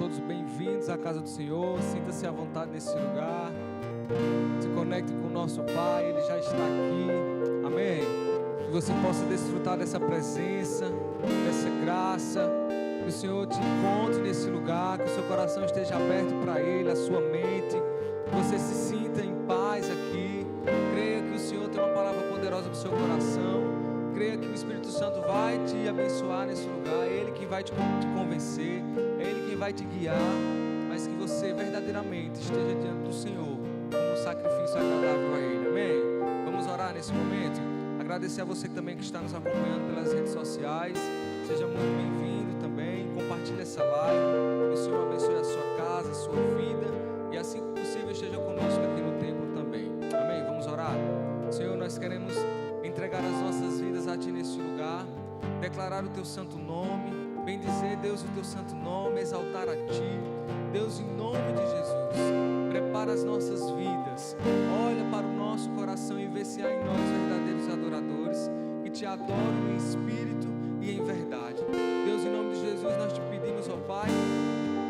todos bem-vindos à casa do Senhor. Sinta-se à vontade nesse lugar. Se conecte com o nosso Pai, Ele já está aqui. Amém? Que você possa desfrutar dessa presença, dessa graça. Que o Senhor te encontre nesse lugar, que o seu coração esteja aberto para Ele, a sua mente. Que você se sinta em paz aqui. Creia que o Senhor tem uma palavra poderosa para o seu coração. Creia que o Espírito Santo vai te abençoar nesse lugar. É Ele que vai te convencer, é Ele quem vai te guiar. Mas que você verdadeiramente esteja diante do Senhor como um sacrifício agradável a Ele. Amém? Vamos orar nesse momento. Agradecer a você também que está nos acompanhando pelas redes sociais. Seja muito bem-vindo também. Compartilhe essa live. Que o Senhor abençoe a sua casa, a sua vida. E assim que possível esteja conosco aqui no templo também. Amém? Vamos orar? Senhor, nós queremos entregar as nossas vidas a Ti nesse lugar, declarar o Teu santo nome, bendizer, Deus, o Teu santo nome, exaltar a Ti. Deus, em nome de Jesus, prepara as nossas vidas, olha para o nosso coração e vê se há em nós verdadeiros adoradores que Te adoram em espírito e em verdade. Deus, em nome de Jesus, nós Te pedimos, ó Pai,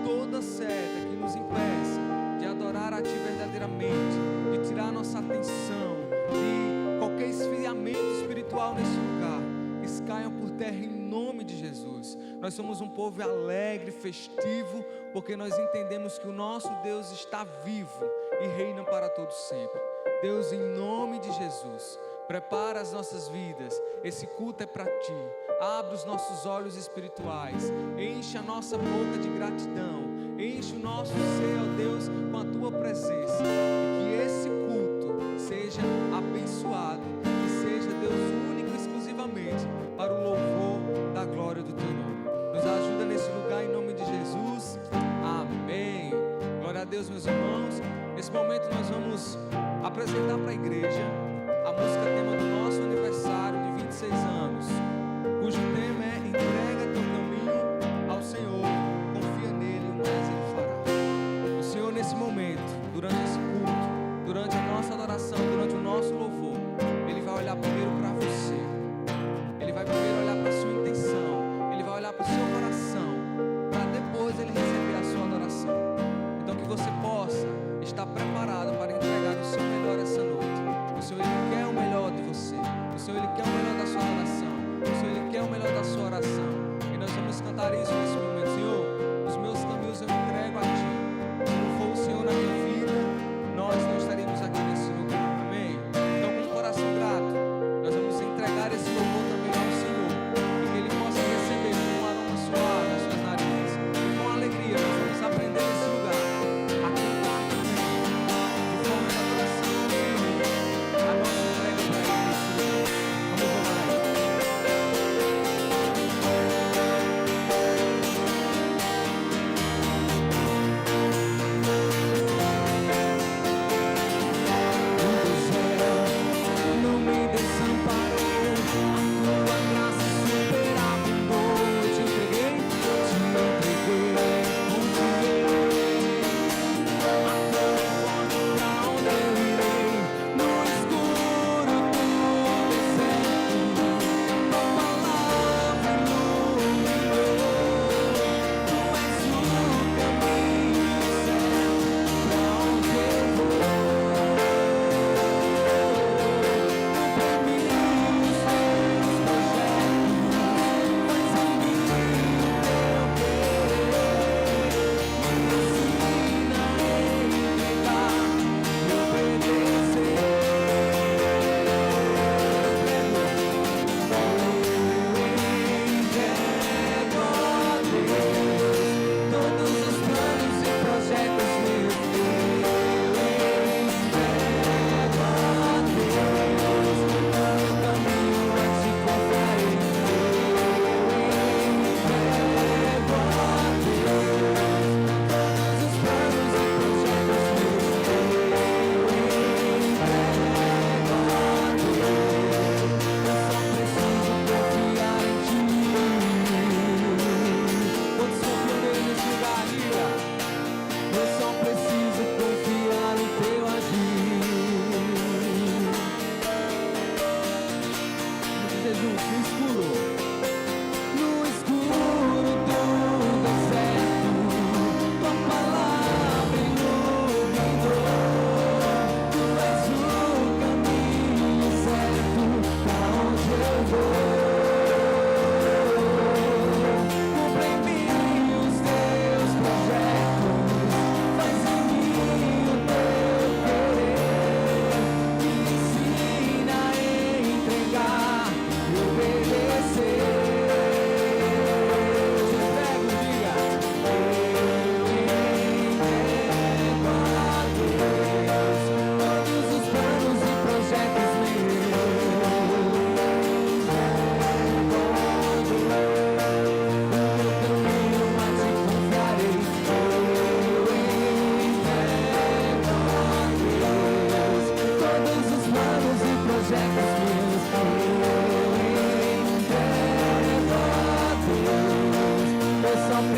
toda seta que nos impeça de adorar a Ti verdadeiramente, de tirar a nossa atenção, de qualquer esfriamento espiritual nesse lugar, eles caiam por terra em nome de Jesus. Nós somos um povo alegre, festivo, porque nós entendemos que o nosso Deus está vivo e reina para todos sempre. Deus, em nome de Jesus, prepara as nossas vidas. Esse culto é para Ti. Abre os nossos olhos espirituais, enche a nossa boca de gratidão, enche o nosso ser, ó Deus, com a Tua presença, e que esse culto seja abençoado, que seja, Deus, único e exclusivamente para o louvor da glória do Teu nome. Nos ajuda nesse lugar em nome de Jesus. Amém. Glória a Deus, meus irmãos. Nesse momento nós vamos apresentar para a igreja a música tema do nosso aniversário de 26 anos, cujo tema é entrega teu caminho ao Senhor, confia nele, o mais Ele fará. O Senhor, nesse momento, durante esse culto, durante a nossa adoração, durante o nosso louvor, Ele vai olhar primeiro para você. Ele vai primeiro olhar para a sua intenção. Ele vai olhar para o seu coração, para depois Ele receber a sua adoração. Então que você possa estar preparado para entregar o seu melhor essa noite. O Senhor, Ele quer o melhor de você. O Senhor, Ele quer o melhor da sua adoração.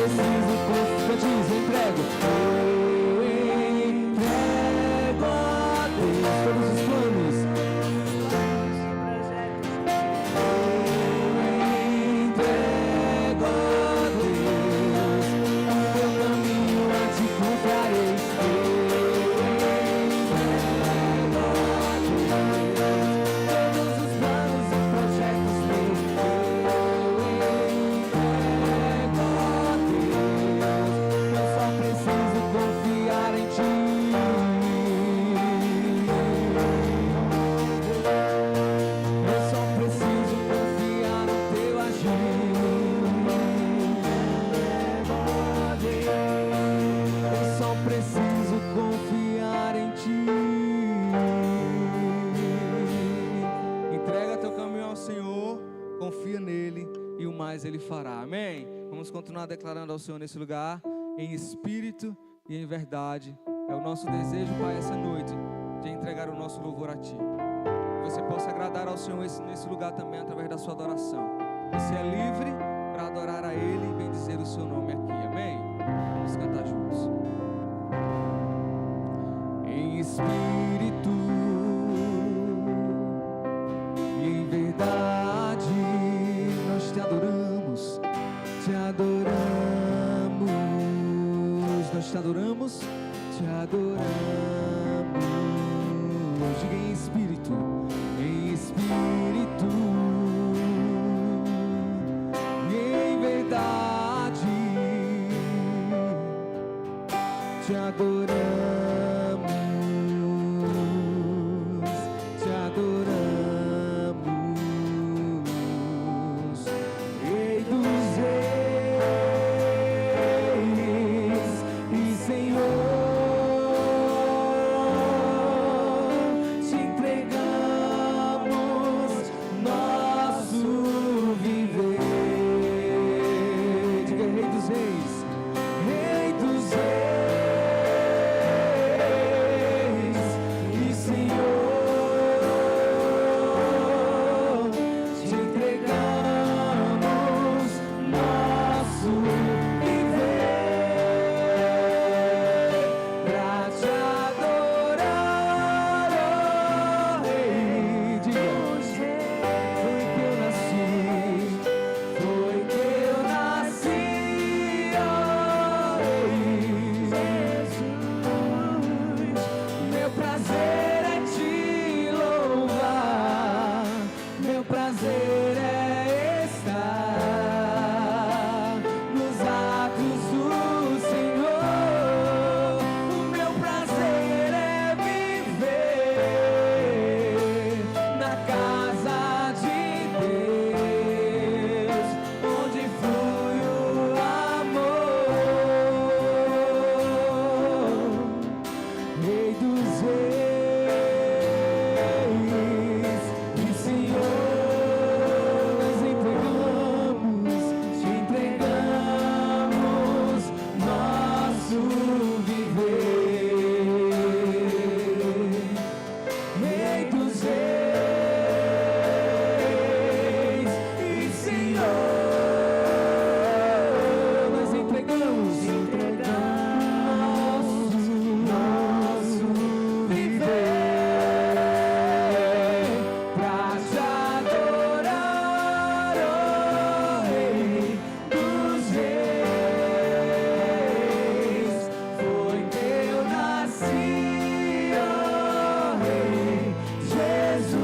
preciso confiar. Diz, eu entrego a Deus todos os planos. Ele fará, amém? Vamos continuar declarando ao Senhor nesse lugar, em espírito e em verdade. É o nosso desejo, Pai, essa noite, de entregar o nosso louvor a Ti. Que você possa agradar ao Senhor nesse lugar também, através da sua adoração. Você é livre para adorar a Ele e bendizer o seu nome aqui, amém? Vamos cantar juntos. Em espírito e em verdade, nós te adoramos, te adoramos, nós te adoramos, te adoramos. Diga em espírito e em verdade, te adoramos, te adoramos. Jesus.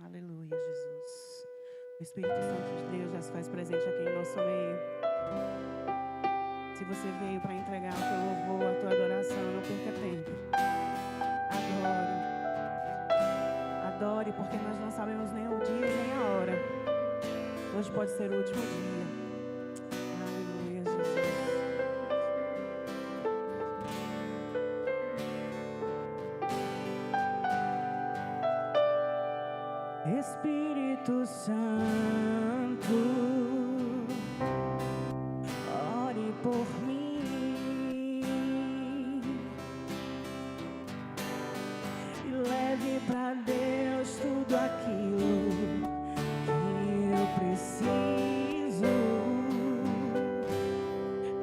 Aleluia, Jesus. O Espírito Santo de Deus já se faz presente aqui em nosso meio. Se você veio para entregar o teu louvor, a tua adoração, não perca tempo. Adore, porque nós não sabemos nem o dia e nem a hora. Hoje pode ser o último dia. Aleluia, Jesus. Espírito Santo, ore por mim e leve para Deus tudo aquilo que eu preciso.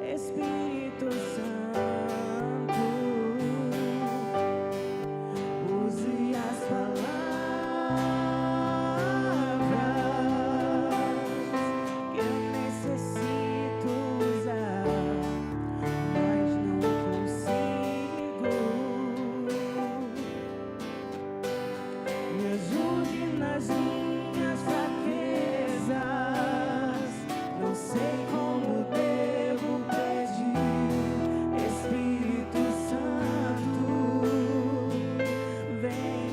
Espírito Santo, use as palavras Espírito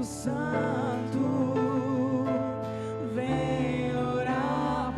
Santo, vem orar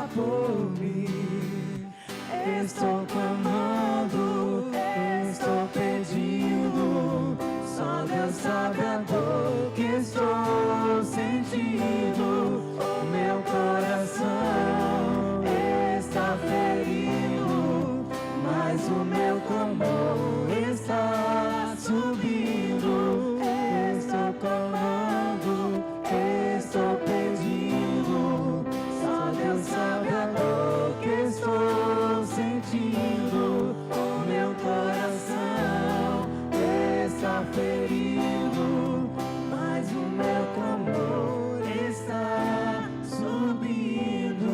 por mim. Estou clamando, estou pedindo. Só Deus sabe a dor que estou sentindo. O meu coração está ferido, mas o meu clamor está subindo. Estou clamando, estou pedindo. Só Deus sabe a dor que estou sentindo. O meu coração está ferido, mas o meu clamor está subindo.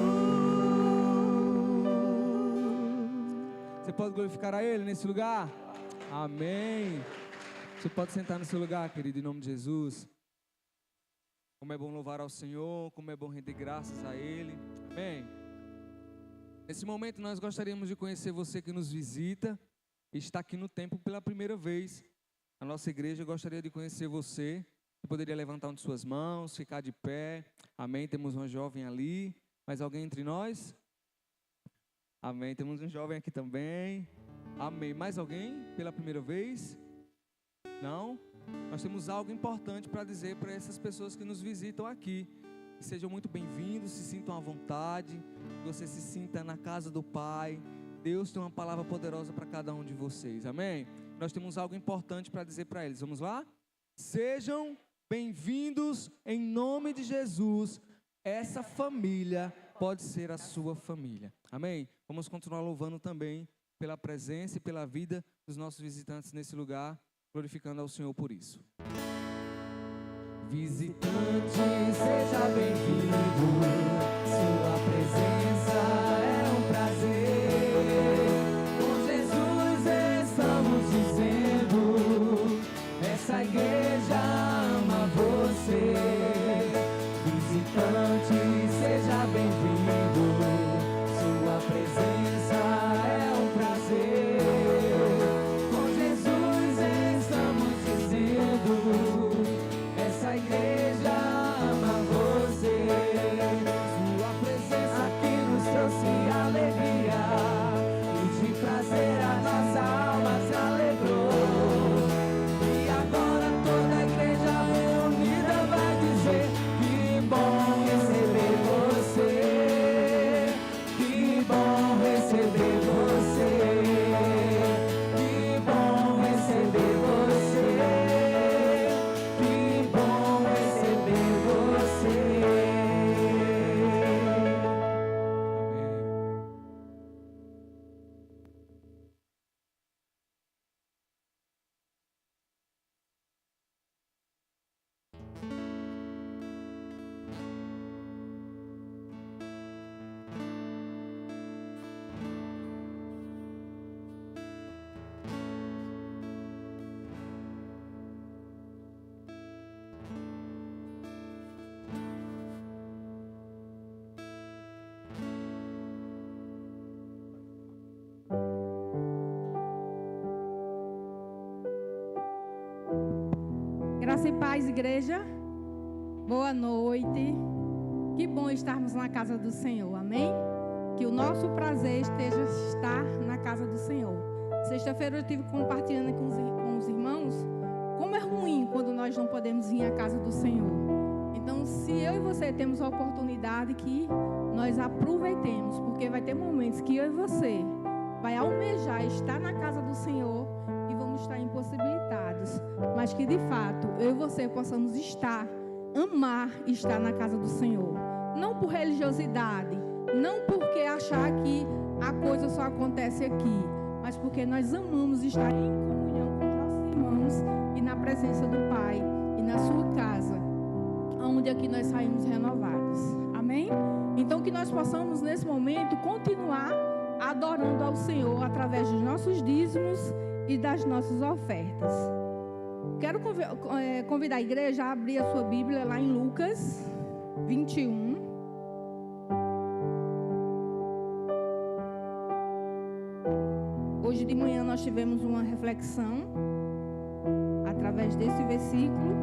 Você pode glorificar a Ele nesse lugar? Amém. Você pode sentar no seu lugar, querido, em nome de Jesus. Como é bom louvar ao Senhor, como é bom render graças a Ele. Amém. Nesse momento nós gostaríamos de conhecer você que nos visita e está aqui no templo pela primeira vez. A nossa igreja gostaria de conhecer você. Você poderia levantar uma de suas mãos, ficar de pé. Amém. Temos uma jovem ali. Mais alguém entre nós? Amém. Temos um jovem aqui também. Amém. Mais alguém pela primeira vez? Não? Nós temos algo importante para dizer para essas pessoas que nos visitam aqui. Que sejam muito bem-vindos, se sintam à vontade, que você se sinta na casa do Pai. Deus tem uma palavra poderosa para cada um de vocês, amém? Nós temos algo importante para dizer para eles, vamos lá? Sejam bem-vindos em nome de Jesus. Essa família pode ser a sua família, amém? Vamos continuar louvando também pela presença e pela vida dos nossos visitantes nesse lugar, glorificando ao Senhor por isso. Visitante, seja bem-vindo. Sua presença é um prazer. Com Jesus estamos dizendo. Essa igreja ama você. Visitante, seja bem-vindo. Sua presença é um prazer. Com Jesus estamos dizendo: essa igreja ama você. Sua presença aqui nos trouxe alegria, e de prazer a nossa alma se alegrou. E agora toda a igreja reunida vai dizer: que bom receber você, que bom receber você, que bom receber você, que bom receber você. Graça e paz, igreja. Boa noite. Que bom estarmos na casa do Senhor, amém? Que o nosso prazer esteja estar na casa do Senhor. Sexta-feira eu estive compartilhando com os irmãos como é ruim quando nós não podemos vir à casa do Senhor. Então, se eu e você temos a oportunidade, que nós aproveitemos, porque vai ter momentos que eu e você vai almejar estar na casa do Senhor e vamos estar impossibilitados, mas que de fato eu e você possamos amar estar na casa do Senhor, não por religiosidade, não porque achar que a coisa só acontece aqui, mas porque nós amamos estar em comunhão com os nossos irmãos e na presença do Pai e na sua casa, onde aqui nós saímos renovados, amém? Então que nós possamos nesse momento continuar adorando ao Senhor através dos nossos dízimos e das nossas ofertas. Quero convidar a igreja a abrir a sua Bíblia lá em Lucas 21. Hoje de manhã nós tivemos uma reflexão através desse versículo.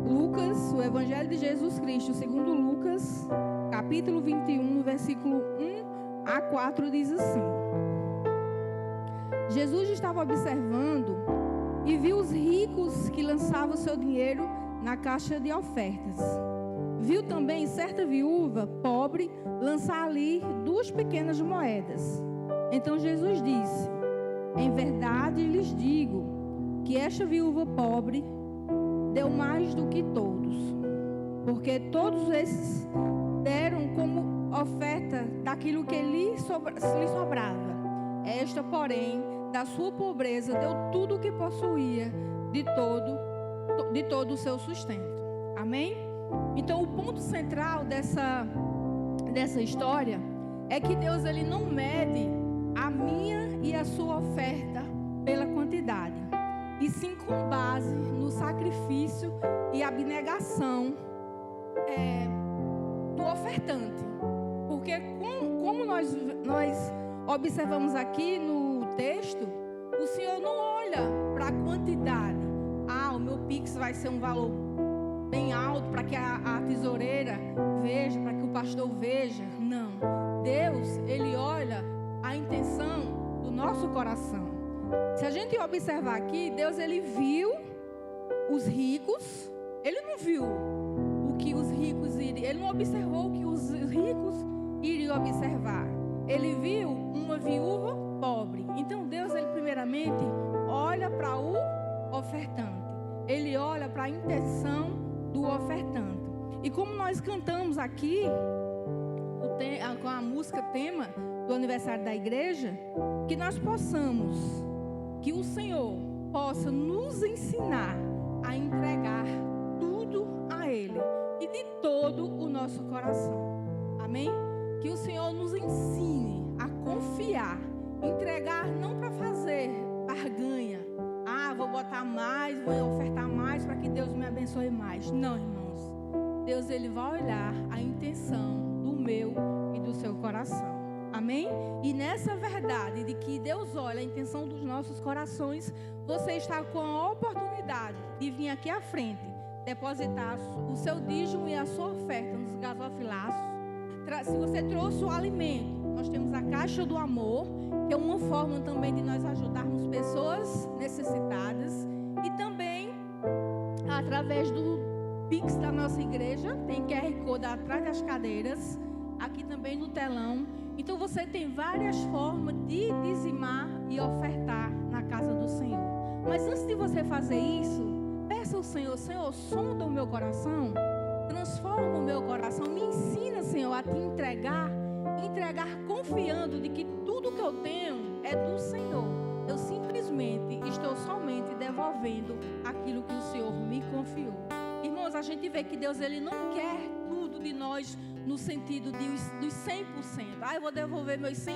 Lucas, o Evangelho de Jesus Cristo, segundo Lucas, capítulo 21, versículo 1 a 4, diz assim: Jesus estava observando e viu os ricos que lançavam seu dinheiro na caixa de ofertas. Viu também certa viúva pobre lançar ali 2 pequenas moedas. Então Jesus disse: em verdade lhes digo que esta viúva pobre deu mais do que todos, porque todos esses deram como oferta daquilo que lhe sobrava. Esta, porém, da sua pobreza deu tudo o que possuía, de todo o seu sustento. Amém? Então o ponto central dessa história é que Deus, ele não mede a minha e a sua oferta pela quantidade, e sim com base no sacrifício e abnegação do ofertante. Porque como nós observamos aqui no texto, o Senhor não olha para a quantidade. O meu Pix vai ser um valor bem alto para que a tesoureira veja, para que o pastor veja. Não. Deus, ele olha a intenção do nosso coração. Se a gente observar aqui, Deus, ele viu os ricos. Ele não viu o que os ricos iriam, ele não observou o que os ricos iriam observar. Ele viu uma viúva pobre. Então Deus, ele primeiramente olha para o ofertante. Ele olha para a intenção do ofertante. E como nós cantamos aqui com a música tema do aniversário da igreja, que nós possamos, que o Senhor possa nos ensinar a entregar tudo a Ele e de todo o nosso coração. Amém? Que o Senhor nos ensine a confiar, entregar não para fazer barganha. dar mais, vou ofertar mais para que Deus me abençoe mais. Não, irmãos. Deus, Ele vai olhar a intenção do meu e do seu coração. Amém? E nessa verdade de que Deus olha a intenção dos nossos corações, você está com a oportunidade de vir aqui à frente, depositar o seu dízimo e a sua oferta nos gasofilaços. Se você trouxe o alimento, nós temos a Caixa do Amor, que é uma forma também de nós ajudarmos pessoas necessitadas. E também, através do Pix da nossa igreja, tem QR Code atrás das cadeiras, aqui também no telão. Então você tem várias formas de dizimar e ofertar na casa do Senhor. Mas antes de você fazer isso, peça ao Senhor: Senhor, sonda o meu coração, transforma o meu coração, me ensina, Senhor, a te entregar confiando de que tudo que eu tenho é do Senhor. Eu simplesmente estou somente devolvendo aquilo que o Senhor me confiou. Irmãos, a gente vê que Deus, Ele não quer tudo de nós no sentido dos 100%. Eu vou devolver meus 100%.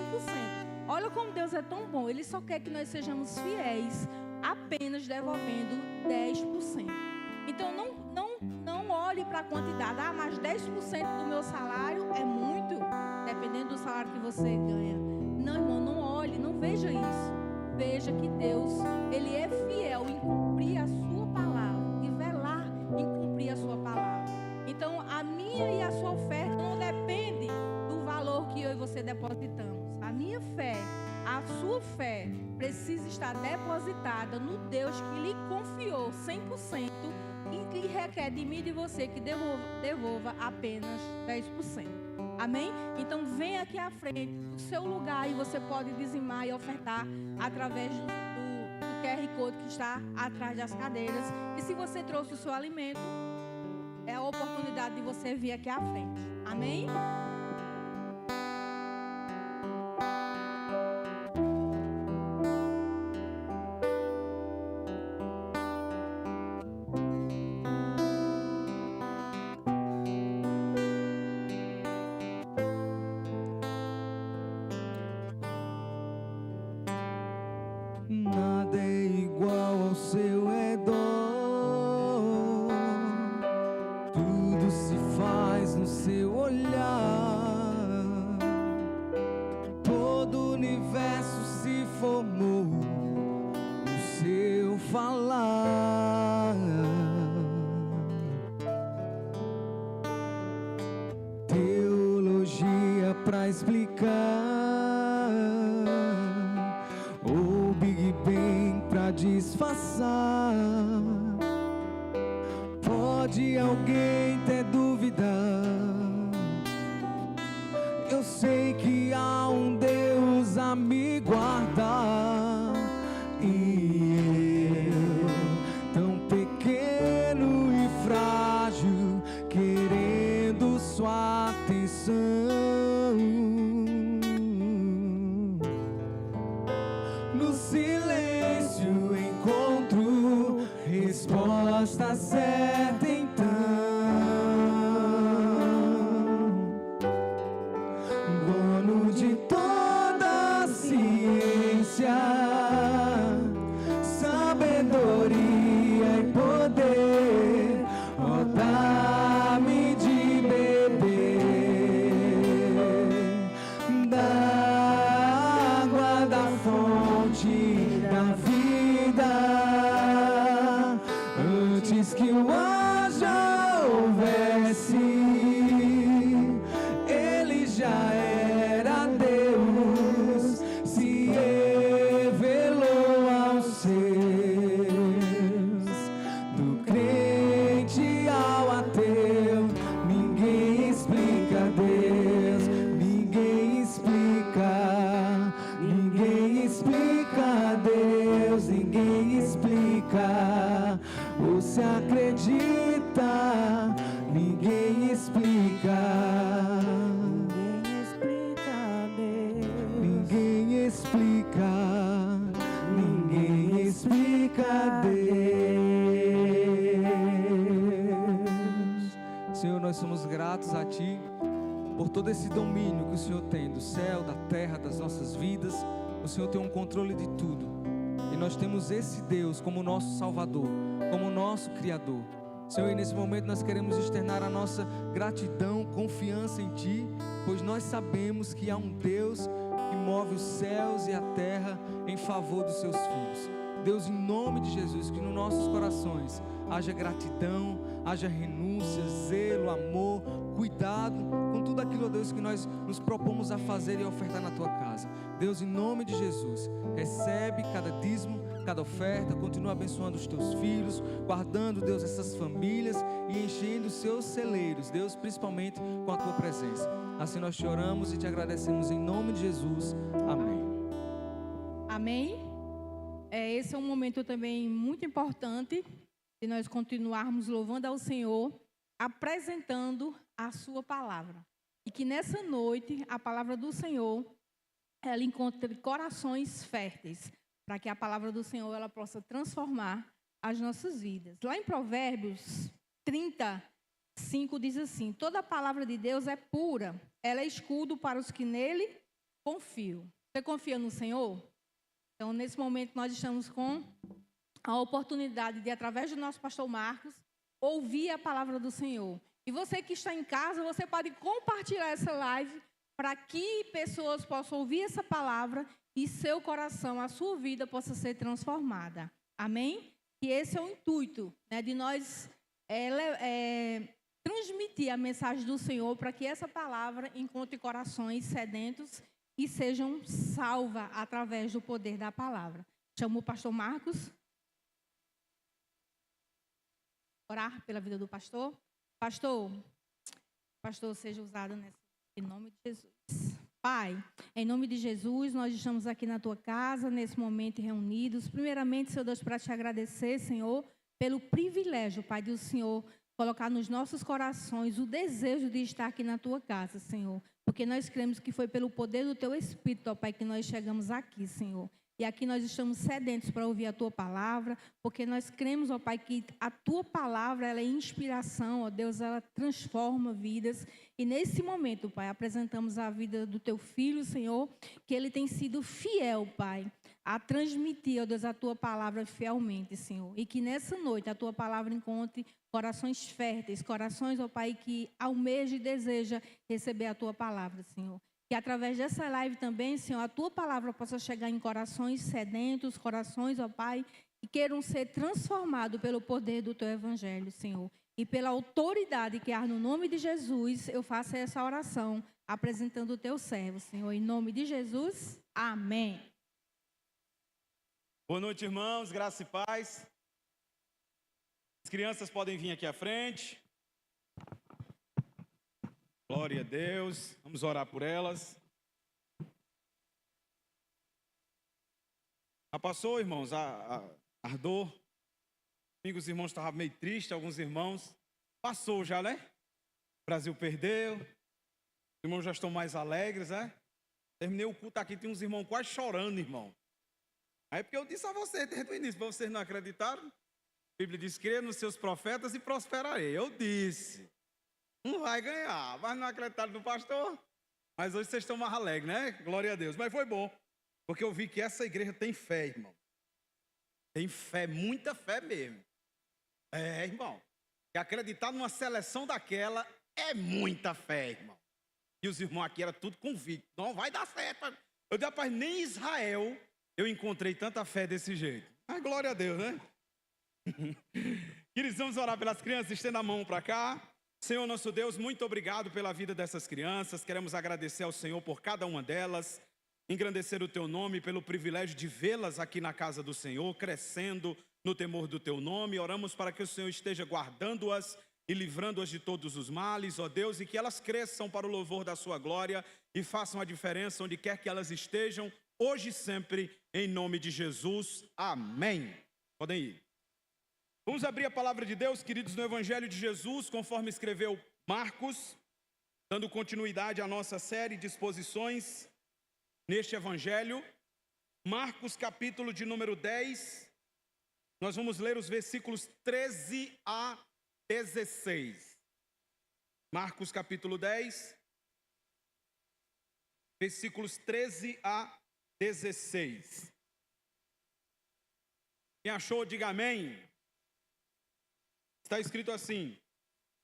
Olha como Deus é tão bom. Ele só quer que nós sejamos fiéis, apenas devolvendo 10%. Então, não olhe para a quantidade. Mas 10% do meu salário é muito, dependendo do salário que você ganha. Não, irmão, não olhe, não veja isso. Veja que Deus, Ele é fiel em cumprir a sua palavra e velar em cumprir a sua palavra. Então, a minha e a sua oferta não depende do valor que eu e você depositamos. A minha fé, a sua fé, precisa estar depositada no Deus que lhe confiou 100% e que requer de mim e de você que devolva apenas 10%. Amém? Então, vem aqui à frente do seu lugar e você pode dizimar e ofertar através do QR Code que está atrás das cadeiras. E se você trouxe o seu alimento, é a oportunidade de você vir aqui à frente. Amém? Nada é igual ao seu redor, tudo se faz no seu olhar, todo o universo se formou no seu falar. Teologia pra explicar, ou Big Bang pra disfarçar. Pode alguém ter dúvida? Eu sei que há um Deus a me guardar, e eu, tão pequeno e frágil, querendo sua atenção. No silêncio encontro resposta certa, então. Dono de toda a ciência, sabedoria e poder, ó, dá-me de beber da água da fonte da vida, antes que o anjo houvesse, ele já era Deus, se revelou aos seus, do crente ao ateu. Ninguém explica Deus, ninguém explica, ninguém explica Deus, ninguém explica. Você acredita? Ninguém explica. Ninguém explica, ninguém explica Deus. Senhor, nós somos gratos a Ti por todo esse domínio que o Senhor tem do céu, da terra, das nossas vidas. O Senhor tem um controle de tudo. E nós temos esse Deus como nosso Salvador, como nosso Criador. Senhor, e nesse momento nós queremos externar a nossa gratidão, confiança em Ti, pois nós sabemos que há um Deus que move os céus e a terra em favor dos seus filhos. Deus, em nome de Jesus, que nos nossos corações haja gratidão, haja renúncia, zelo, amor, cuidado com tudo aquilo, ó Deus, que nós nos propomos a fazer e a ofertar na Tua casa. Deus, em nome de Jesus, recebe cada dízimo, cada oferta, continua abençoando os Teus filhos, guardando, Deus, essas famílias e enchendo os Seus celeiros, Deus, principalmente com a Tua presença. Assim nós te oramos e te agradecemos em nome de Jesus. Amém. Amém. Esse é um momento também muito importante de nós continuarmos louvando ao Senhor, apresentando a sua palavra. E que nessa noite a palavra do Senhor, ela encontre corações férteis, para que a palavra do Senhor ela possa transformar as nossas vidas. Lá em Provérbios 30:5 diz assim: toda a palavra de Deus é pura, ela é escudo para os que nele confiam. Você confia no Senhor? Então, nesse momento, nós estamos com a oportunidade de, através do nosso pastor Marcos, ouvir a palavra do Senhor. E você que está em casa, você pode compartilhar essa live para que pessoas possam ouvir essa palavra e seu coração, a sua vida possa ser transformada. Amém? E esse é o intuito, né, de nós transmitir a mensagem do Senhor para que essa palavra encontre corações sedentos e sejam salvas através do poder da palavra. Chamo o pastor Marcos. Orar pela vida do pastor. Pastor seja usado em nome de Jesus. Pai, em nome de Jesus, nós estamos aqui na Tua casa, nesse momento reunidos. Primeiramente, Senhor Deus, para te agradecer, Senhor, pelo privilégio, Pai, do Senhor colocar nos nossos corações o desejo de estar aqui na Tua casa, Senhor. Porque nós cremos que foi pelo poder do Teu Espírito, ó Pai, que nós chegamos aqui, Senhor. E aqui nós estamos sedentos para ouvir a Tua palavra, porque nós cremos, ó Pai, que a Tua palavra, ela é inspiração, ó Deus, ela transforma vidas. E nesse momento, Pai, apresentamos a vida do Teu Filho, Senhor, que Ele tem sido fiel, Pai, a transmitir, ó Deus, a Tua palavra fielmente, Senhor. E que nessa noite a Tua palavra encontre corações férteis, corações, ó Pai, que almeja e deseja receber a Tua palavra, Senhor. Que através dessa live também, Senhor, a Tua palavra possa chegar em corações sedentos, corações, ó Pai, que queiram ser transformados pelo poder do Teu Evangelho, Senhor. E pela autoridade que há no nome de Jesus, eu faço essa oração, apresentando o Teu servo, Senhor. Em nome de Jesus, amém. Boa noite, irmãos, graça e paz. As crianças podem vir aqui à frente. Glória a Deus. Vamos orar por elas. Passou, irmãos, a ardor. Domingo os irmãos estavam meio tristes, alguns irmãos. Passou já, né? O Brasil perdeu. Os irmãos já estão mais alegres, né? Terminei o culto aqui, tem uns irmãos quase chorando, irmão. Aí porque eu disse a vocês desde o início, vocês não acreditaram? A Bíblia diz, creia nos seus profetas e prosperarei. Eu disse. Não vai ganhar, mas não acreditaram no pastor. Mas hoje vocês estão mais alegres, né? Glória a Deus. Mas foi bom, porque eu vi que essa igreja tem fé, irmão. Tem fé, muita fé mesmo. Irmão. E acreditar numa seleção daquela é muita fé, irmão. E os irmãos aqui eram tudo convictos. Não vai dar certo. Eu disse, rapaz, nem em Israel eu encontrei tanta fé desse jeito. Mas glória a Deus, né? Queridos, vamos orar pelas crianças. Estenda a mão para cá. Senhor nosso Deus, muito obrigado pela vida dessas crianças. Queremos agradecer ao Senhor por cada uma delas, engrandecer o Teu nome pelo privilégio de vê-las aqui na casa do Senhor, crescendo no temor do Teu nome. Oramos para que o Senhor esteja guardando-as e livrando-as de todos os males, ó Deus, e que elas cresçam para o louvor da Sua glória e façam a diferença onde quer que elas estejam, hoje e sempre, em nome de Jesus. Amém. Podem ir. Vamos abrir a palavra de Deus, queridos, no Evangelho de Jesus, conforme escreveu Marcos, dando continuidade à nossa série de exposições neste Evangelho. Marcos, capítulo de número 10, nós vamos ler os versículos 13 a 16. Marcos, capítulo 10, versículos 13 a 16. Quem achou, diga amém. Está escrito assim: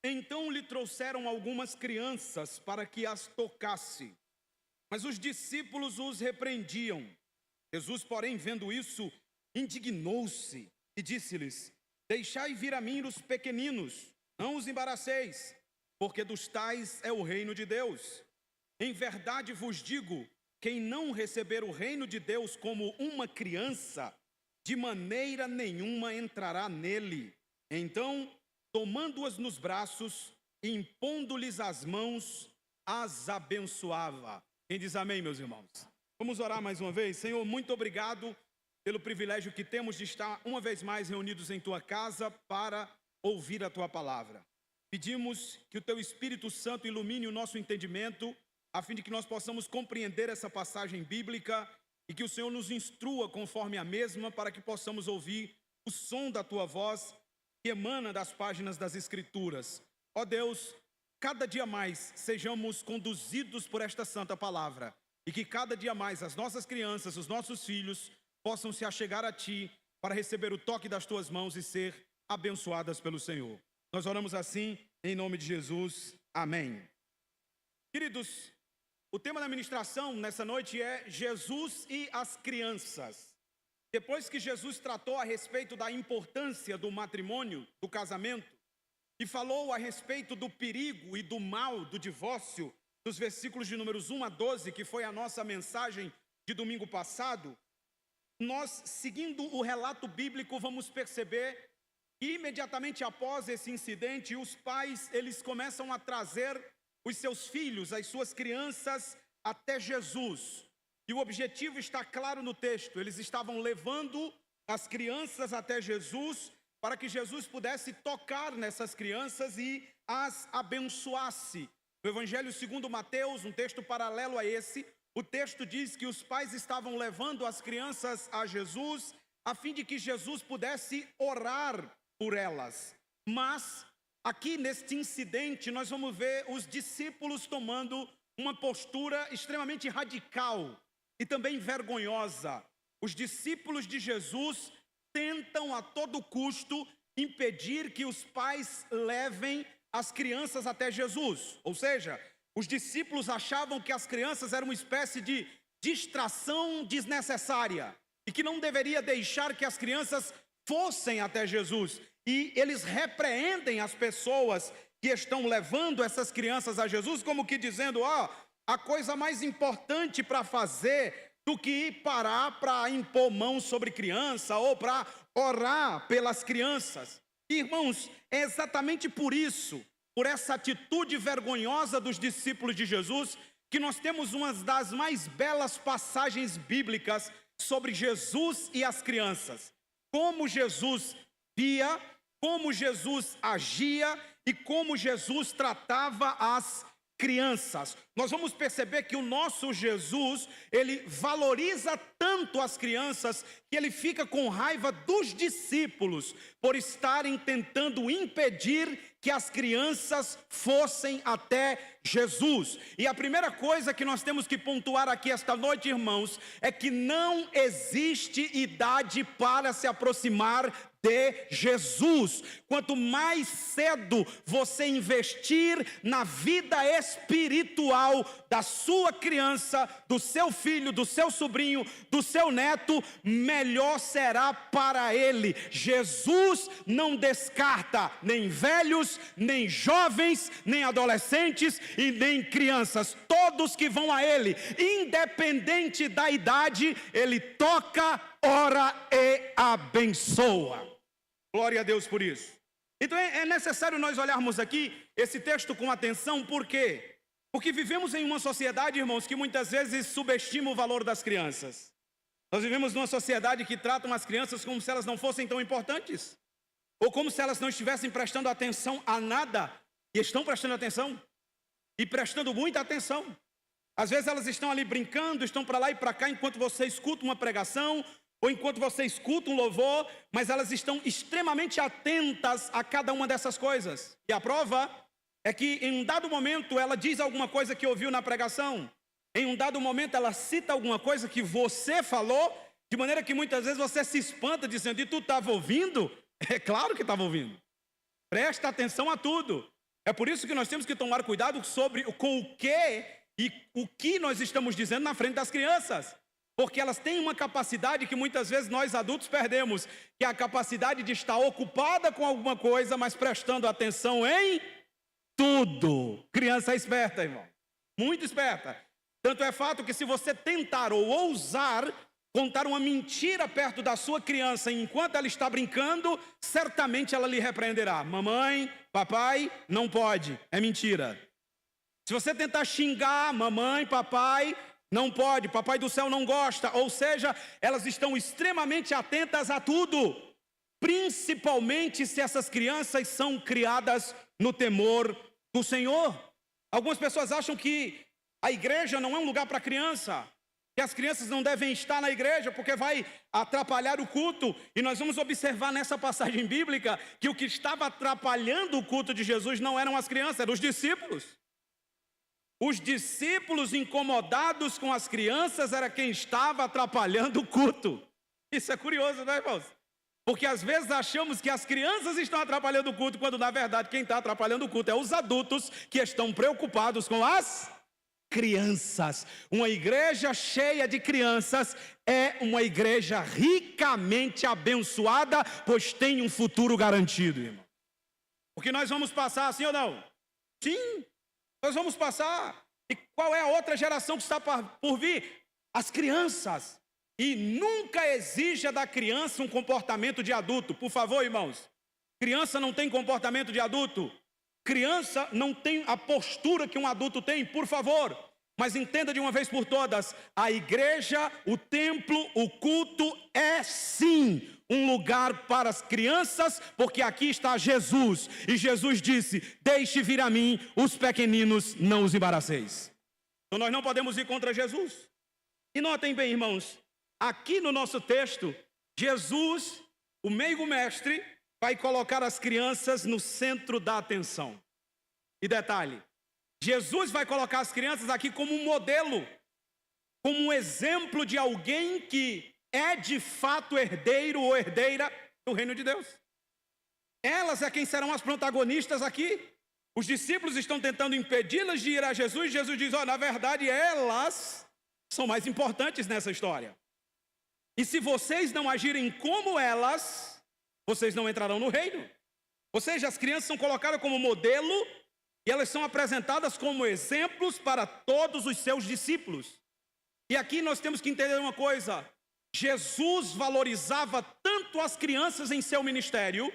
então lhe trouxeram algumas crianças para que as tocasse, mas os discípulos os repreendiam. Jesus, porém, vendo isso, indignou-se e disse-lhes: deixai vir a mim os pequeninos, não os embaraceis, porque dos tais é o reino de Deus. Em verdade vos digo, quem não receber o reino de Deus como uma criança, de maneira nenhuma entrará nele. Então, tomando-as nos braços, impondo-lhes as mãos, as abençoava. Quem diz amém, meus irmãos? Vamos orar mais uma vez. Senhor, muito obrigado pelo privilégio que temos de estar uma vez mais reunidos em Tua casa para ouvir a Tua palavra. Pedimos que o Teu Espírito Santo ilumine o nosso entendimento, a fim de que nós possamos compreender essa passagem bíblica e que o Senhor nos instrua conforme a mesma, para que possamos ouvir o som da Tua voz que emana das páginas das Escrituras. Ó Deus, cada dia mais sejamos conduzidos por esta santa palavra e que cada dia mais as nossas crianças, os nossos filhos possam se achegar a Ti para receber o toque das Tuas mãos e ser abençoadas pelo Senhor. Nós oramos assim, em nome de Jesus. Amém. Queridos, o tema da ministração nessa noite é Jesus e as crianças. Depois que Jesus tratou a respeito da importância do matrimônio, do casamento, e falou a respeito do perigo e do mal do divórcio, dos versículos de números 1 a 12, que foi a nossa mensagem de domingo passado, nós, seguindo o relato bíblico, vamos perceber que imediatamente após esse incidente, os pais, eles começam a trazer os seus filhos, as suas crianças, até Jesus. E o objetivo está claro no texto: eles estavam levando as crianças até Jesus, para que Jesus pudesse tocar nessas crianças e as abençoasse. No Evangelho segundo Mateus, um texto paralelo a esse, o texto diz que os pais estavam levando as crianças a Jesus, a fim de que Jesus pudesse orar por elas. Mas, aqui neste incidente, nós vamos ver os discípulos tomando uma postura extremamente radical e também vergonhosa. Os discípulos de Jesus tentam a todo custo impedir que os pais levem as crianças até Jesus. Ou seja, os discípulos achavam que as crianças eram uma espécie de distração desnecessária e que não deveria deixar que as crianças fossem até Jesus. E eles repreendem as pessoas que estão levando essas crianças a Jesus, como que dizendo: a coisa mais importante para fazer do que parar para impor mãos sobre criança ou para orar pelas crianças. Irmãos, é exatamente por isso, por essa atitude vergonhosa dos discípulos de Jesus, que nós temos uma das mais belas passagens bíblicas sobre Jesus e as crianças. Como Jesus via, como Jesus agia e como Jesus tratava as crianças. Nós vamos perceber que o nosso Jesus, ele valoriza tanto as crianças que ele fica com raiva dos discípulos por estarem tentando impedir que as crianças fossem até Jesus. E a primeira coisa que nós temos que pontuar aqui esta noite, irmãos, é que não existe idade para se aproximar de Jesus. Quanto mais cedo você investir na vida espiritual da sua criança, do seu filho, do seu sobrinho, do seu neto, melhor será para ele. Jesus não descarta nem velhos, nem jovens, nem adolescentes e nem crianças. Todos que vão a ele, independente da idade, ele toca, ora e abençoa. Glória a Deus por isso. Então é necessário nós olharmos aqui esse texto com atenção. Por quê? Porque vivemos em uma sociedade, irmãos, que muitas vezes subestima o valor das crianças. Nós vivemos numa sociedade que trata as crianças como se elas não fossem tão importantes, ou como se elas não estivessem prestando atenção a nada. E estão prestando atenção, e prestando muita atenção. Às vezes elas estão ali brincando, estão para lá e para cá, enquanto você escuta uma pregação, ou enquanto você escuta um louvor, mas elas estão extremamente atentas a cada uma dessas coisas. E a prova é que em um dado momento ela diz alguma coisa que ouviu na pregação, em um dado momento ela cita alguma coisa que você falou, De maneira que muitas vezes você se espanta dizendo, e tu estava ouvindo? É claro que estava ouvindo. Presta atenção a tudo. É por isso que nós temos que tomar cuidado com o que e o que nós estamos dizendo na frente das crianças. Porque elas têm uma capacidade que muitas vezes nós adultos perdemos, que é a capacidade de estar ocupada com alguma coisa, mas prestando atenção em tudo. Criança é esperta, irmão. Muito esperta. Tanto é fato que se você tentar ou ousar contar uma mentira perto da sua criança enquanto ela está brincando, certamente ela lhe repreenderá. Mamãe, papai, não pode, é mentira. Se você tentar xingar mamãe, papai, não pode, papai do céu não gosta. Ou seja, elas estão extremamente atentas a tudo, principalmente se essas crianças são criadas no temor do Senhor. Algumas pessoas acham que a igreja não é um lugar para criança, que as crianças não devem estar na igreja porque vai atrapalhar o culto. E nós vamos observar nessa passagem bíblica que o que estava atrapalhando o culto de Jesus não eram as crianças, eram os discípulos. Os discípulos incomodados com as crianças era quem estava atrapalhando o culto. Isso é curioso, né, irmãos? Porque às vezes achamos que as crianças estão atrapalhando o culto, quando na verdade quem está atrapalhando o culto é os adultos que estão preocupados com as crianças. Uma igreja cheia de crianças é uma igreja ricamente abençoada, pois tem um futuro garantido, irmão. Porque nós vamos passar, sim ou não? Sim, nós vamos passar. E qual é a outra geração que está por vir? As crianças. E nunca exija da criança um comportamento de adulto. Por favor, irmãos. Criança não tem comportamento de adulto. Criança não tem a postura que um adulto tem, por favor. Mas entenda de uma vez por todas, a igreja, o templo, o culto é sim um lugar para as crianças, porque aqui está Jesus. E Jesus disse, deixe vir a mim os pequeninos, não os embaraceis. Então nós não podemos ir contra Jesus. E notem bem, irmãos, aqui no nosso texto, Jesus, o meigo mestre, vai colocar as crianças no centro da atenção. E detalhe, Jesus vai colocar as crianças aqui como um modelo, como um exemplo de alguém que é de fato herdeiro ou herdeira do reino de Deus. Elas é quem serão as protagonistas aqui. Os discípulos estão tentando impedi-las de ir a Jesus, e Jesus diz, na verdade elas são mais importantes nessa história. E se vocês não agirem como elas, vocês não entrarão no reino. Ou seja, as crianças são colocadas como modelo e elas são apresentadas como exemplos para todos os seus discípulos. E aqui nós temos que entender uma coisa. Jesus valorizava tanto as crianças em seu ministério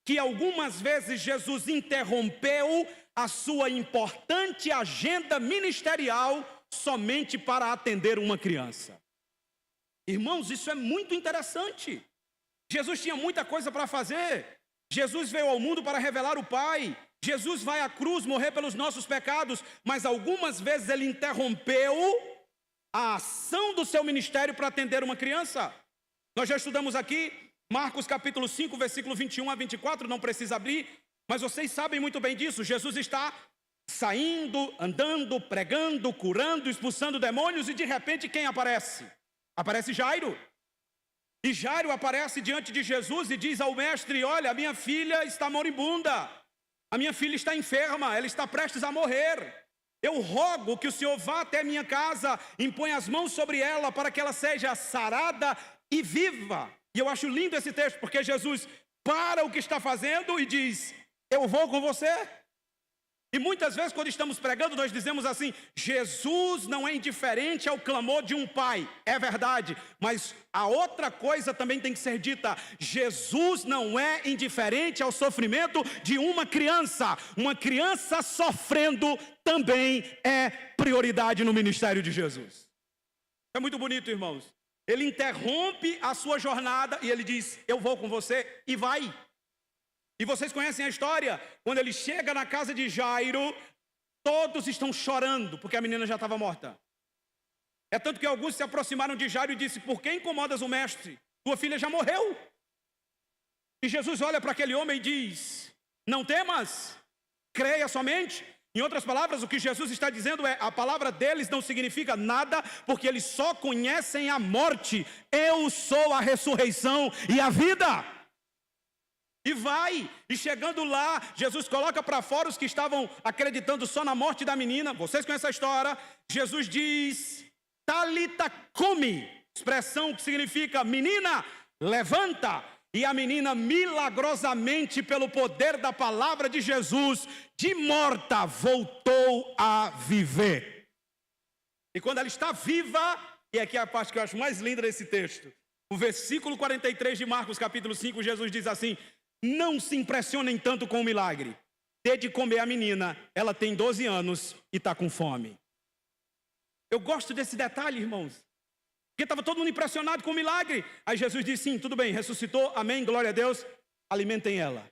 que algumas vezes Jesus interrompeu a sua importante agenda ministerial somente para atender uma criança. Irmãos, isso é muito interessante. Jesus tinha muita coisa para fazer. Jesus veio ao mundo para revelar o Pai. Jesus vai à cruz morrer pelos nossos pecados, mas algumas vezes ele interrompeu a ação do seu ministério para atender uma criança. Nós já estudamos aqui Marcos capítulo 5, versículo 21 a 24, não precisa abrir, mas vocês sabem muito bem disso. Jesus está saindo, andando, pregando, curando, expulsando demônios, e de repente quem aparece? Aparece Jairo. E Jairo aparece diante de Jesus e diz ao mestre, olha, a minha filha está moribunda, a minha filha está enferma, ela está prestes a morrer. Eu rogo que o Senhor vá até minha casa, impõe as mãos sobre ela para que ela seja sarada e viva. E eu acho lindo esse texto, porque Jesus para o que está fazendo e diz, eu vou com você. E muitas vezes quando estamos pregando nós dizemos assim, Jesus não é indiferente ao clamor de um pai. É verdade, mas a outra coisa também tem que ser dita. Jesus não é indiferente ao sofrimento de uma criança. Uma criança sofrendo também é prioridade no ministério de Jesus. É muito bonito, irmãos. Ele interrompe a sua jornada e ele diz, eu vou com você, e vai. E vocês conhecem a história, quando ele chega na casa de Jairo, todos estão chorando, porque a menina já estava morta. É tanto que alguns se aproximaram de Jairo e disse, por que incomodas o mestre? Tua filha já morreu. E Jesus olha para aquele homem e diz, não temas, creia somente. Em outras palavras, o que Jesus está dizendo é: a palavra deles não significa nada, porque eles só conhecem a morte. Eu sou a ressurreição e a vida. E vai, e chegando lá, Jesus coloca para fora os que estavam acreditando só na morte da menina. Vocês conhecem a história? Jesus diz: Talita cumi, expressão que significa menina, levanta. E a menina, milagrosamente, pelo poder da palavra de Jesus, de morta, voltou a viver. E quando ela está viva, e aqui é a parte que eu acho mais linda desse texto, o versículo 43 de Marcos, capítulo 5, Jesus diz assim: não se impressionem tanto com o milagre. Dê de comer a menina, ela tem 12 anos e está com fome. Eu gosto desse detalhe, irmãos. Porque estava todo mundo impressionado com o milagre. Aí Jesus disse: sim, tudo bem, ressuscitou, amém, glória a Deus. Alimentem ela.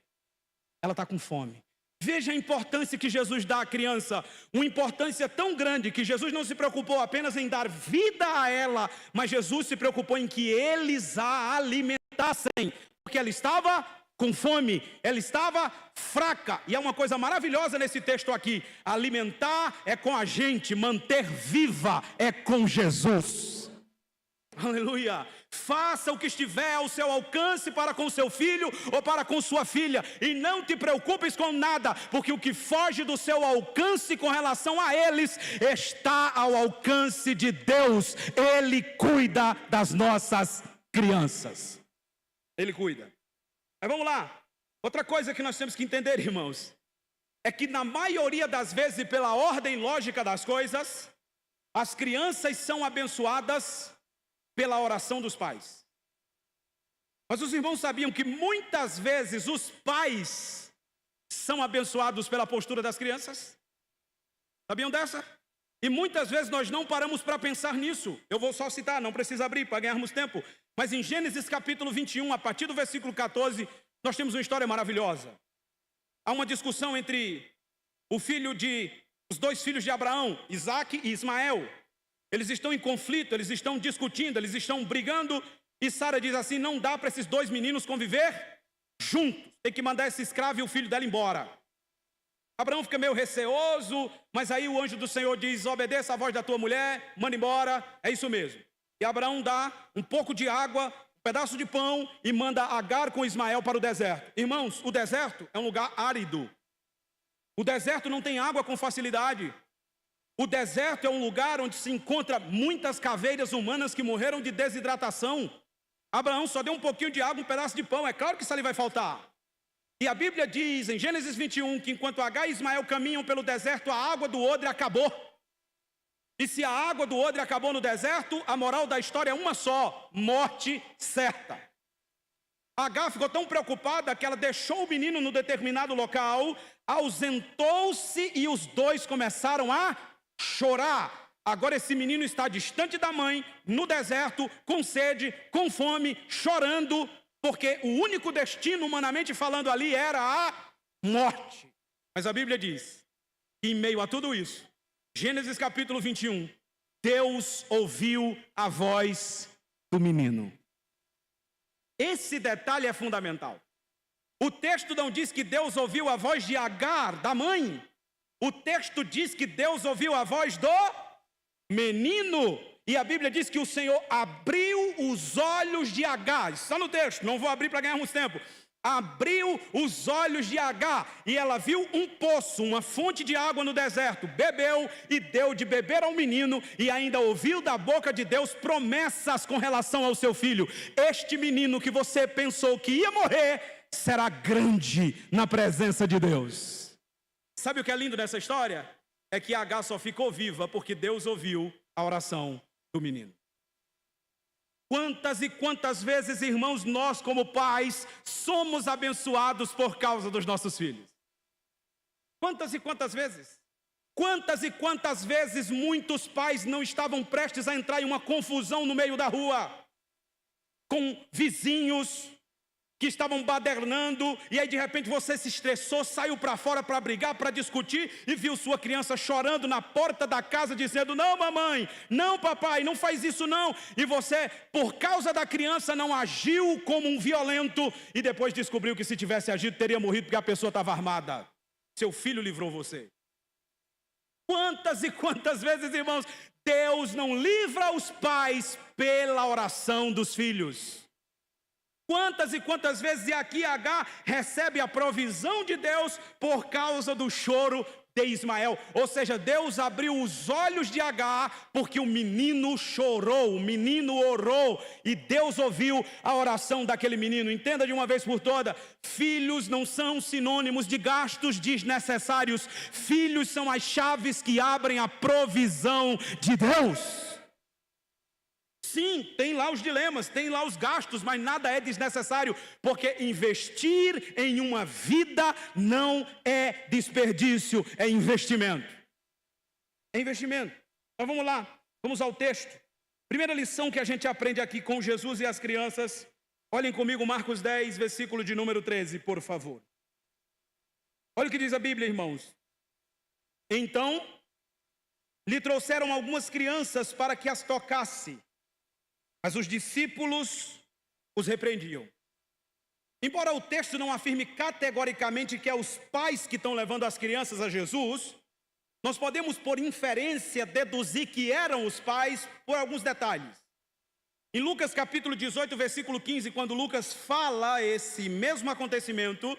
Ela está com fome. Veja a importância que Jesus dá à criança. Uma importância tão grande que Jesus não se preocupou apenas em dar vida a ela, mas Jesus se preocupou em que eles a alimentassem. Porque ela estava com fome, ela estava fraca. E há uma coisa maravilhosa nesse texto aqui: alimentar é com a gente, manter viva é com Jesus. Aleluia. Faça o que estiver ao seu alcance para com seu filho ou para com sua filha, e não te preocupes com nada, porque o que foge do seu alcance com relação a eles está ao alcance de Deus. Ele cuida das nossas crianças. Ele cuida. Mas vamos lá. Outra coisa que nós temos que entender, irmãos, é que na maioria das vezes, e pela ordem lógica das coisas, as crianças são abençoadas pela oração dos pais. Mas os irmãos sabiam que muitas vezes os pais são abençoados pela postura das crianças? Sabiam dessa? E muitas vezes nós não paramos para pensar nisso. Eu vou só citar, não precisa abrir para ganharmos tempo. Mas em Gênesis capítulo 21, a partir do versículo 14, nós temos uma história maravilhosa. Há uma discussão entre os dois filhos de Abraão, Isaque e Ismael. Eles estão em conflito, eles estão discutindo, eles estão brigando. E Sara diz assim: não dá para esses dois meninos conviver juntos. Tem que mandar esse escravo e o filho dela embora. Abraão fica meio receoso, mas aí o anjo do Senhor diz: obedeça a voz da tua mulher, manda embora. É isso mesmo. E Abraão dá um pouco de água, um pedaço de pão, e manda Agar com Ismael para o deserto. Irmãos, o deserto é um lugar árido. O deserto não tem água com facilidade. O deserto é um lugar onde se encontra muitas caveiras humanas que morreram de desidratação. Abraão só deu um pouquinho de água, um pedaço de pão. É claro que isso ali vai faltar. E a Bíblia diz em Gênesis 21 que enquanto Agar e Ismael caminham pelo deserto, a água do odre acabou. E se a água do odre acabou no deserto, a moral da história é uma só: morte certa. Agar ficou tão preocupada que ela deixou o menino no determinado local, ausentou-se e os dois começaram a chorar. Agora esse menino está distante da mãe, no deserto, com sede, com fome, chorando, porque o único destino, humanamente falando, ali era a morte. Mas a Bíblia diz que em meio a tudo isso, Gênesis capítulo 21, Deus ouviu a voz do menino. Esse detalhe é fundamental. O texto não diz que Deus ouviu a voz de Agar, da mãe. O texto diz que Deus ouviu a voz do menino. E a Bíblia diz que o Senhor abriu os olhos de Agar. Isso está no texto, não vou abrir para ganharmos tempo. Abriu os olhos de Agar e ela viu um poço, uma fonte de água no deserto. Bebeu e deu de beber ao menino e ainda ouviu da boca de Deus promessas com relação ao seu filho. Este menino que você pensou que ia morrer será grande na presença de Deus. Sabe o que é lindo nessa história? É que Agar só ficou viva porque Deus ouviu a oração do menino. Quantas e quantas vezes, irmãos, nós como pais somos abençoados por causa dos nossos filhos? Quantas e quantas vezes? Quantas e quantas vezes muitos pais não estavam prestes a entrar em uma confusão no meio da rua, com vizinhos que estavam badernando, e aí de repente você se estressou, saiu para fora para brigar, para discutir, e viu sua criança chorando na porta da casa, dizendo: não mamãe, não papai, não faz isso não. E você, por causa da criança, não agiu como um violento, e depois descobriu que se tivesse agido teria morrido porque a pessoa estava armada. Seu filho livrou você. Quantas e quantas vezes, irmãos, Deus não livra os pais pela oração dos filhos? Quantas e quantas vezes, e aqui Agar recebe a provisão de Deus por causa do choro de Ismael. Ou seja, Deus abriu os olhos de Agar porque o menino chorou, o menino orou e Deus ouviu a oração daquele menino. Entenda de uma vez por todas, filhos não são sinônimos de gastos desnecessários. Filhos são as chaves que abrem a provisão de Deus. Sim, tem lá os dilemas, tem lá os gastos, mas nada é desnecessário, porque investir em uma vida não é desperdício, é investimento. É investimento. Então vamos lá, vamos ao texto. Primeira lição que a gente aprende aqui com Jesus e as crianças. Olhem comigo Marcos 10, versículo de número 13, por favor. Olha o que diz a Bíblia, irmãos. Então, lhe trouxeram algumas crianças para que as tocasse. Mas os discípulos os repreendiam. Embora o texto não afirme categoricamente que é os pais que estão levando as crianças a Jesus, nós podemos, por inferência, deduzir que eram os pais por alguns detalhes. Em Lucas capítulo 18, versículo 15, quando Lucas fala esse mesmo acontecimento,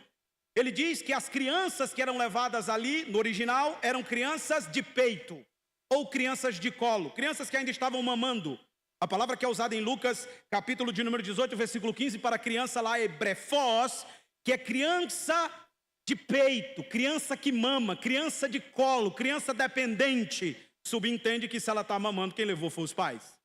ele diz que as crianças que eram levadas ali, no original, eram crianças de peito, ou crianças de colo, crianças que ainda estavam mamando. A palavra que é usada em Lucas, capítulo de número 18, versículo 15, para criança lá é brefós, que é criança de peito, criança que mama, criança de colo, criança dependente. Subentende que se ela está mamando, quem levou foi os pais.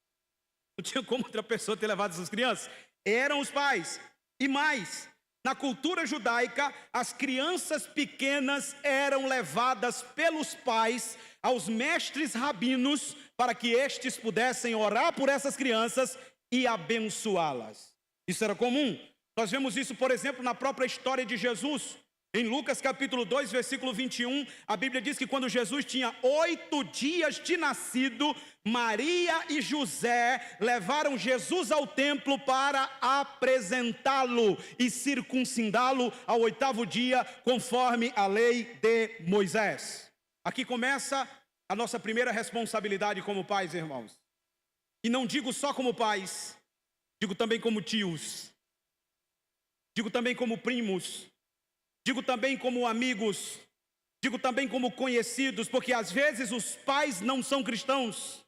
Não tinha como outra pessoa ter levado essas crianças. Eram os pais. E mais, na cultura judaica, as crianças pequenas eram levadas pelos pais aos mestres rabinos para que estes pudessem orar por essas crianças e abençoá-las. Isso era comum. Nós vemos isso, por exemplo, na própria história de Jesus. Em Lucas capítulo 2, versículo 21, a Bíblia diz que quando Jesus tinha 8 dias de nascido, Maria e José levaram Jesus ao templo para apresentá-lo e circuncidá-lo ao 8º dia, conforme a lei de Moisés. Aqui começa a nossa primeira responsabilidade como pais, irmãos. E não digo só como pais, digo também como tios, digo também como primos, digo também como amigos, digo também como conhecidos, porque às vezes os pais não são cristãos,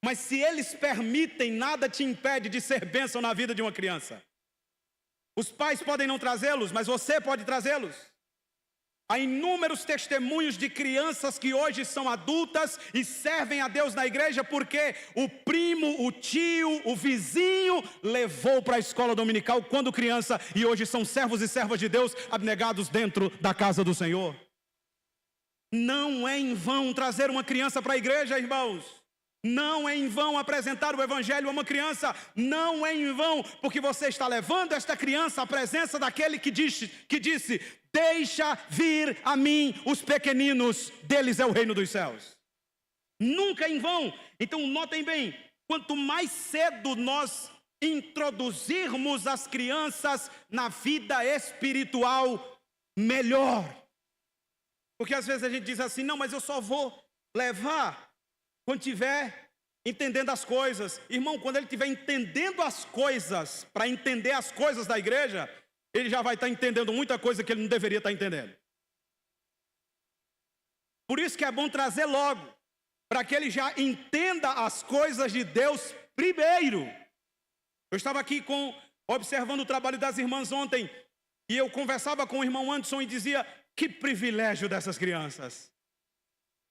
mas se eles permitem, nada te impede de ser bênção na vida de uma criança. Os pais podem não trazê-los, mas você pode trazê-los. Há inúmeros testemunhos de crianças que hoje são adultas e servem a Deus na igreja porque o primo, o tio, o vizinho levou para a escola dominical quando criança e hoje são servos e servas de Deus abnegados dentro da casa do Senhor. Não é em vão trazer uma criança para a igreja, irmãos. Não é em vão apresentar o evangelho a uma criança. Não é em vão, porque você está levando esta criança à presença daquele que disse: deixa vir a mim os pequeninos, deles é o reino dos céus. Nunca é em vão. Então notem bem, quanto mais cedo nós introduzirmos as crianças na vida espiritual, melhor. Porque às vezes a gente diz assim: não, mas eu só vou levar quando estiver entendendo as coisas. Irmão, quando ele estiver entendendo as coisas, para entender as coisas da igreja, ele já vai estar entendendo muita coisa que ele não deveria estar entendendo. Por isso que é bom trazer logo, para que ele já entenda as coisas de Deus primeiro. Eu estava aqui observando o trabalho das irmãs ontem, e eu conversava com o irmão Anderson e dizia: que privilégio dessas crianças.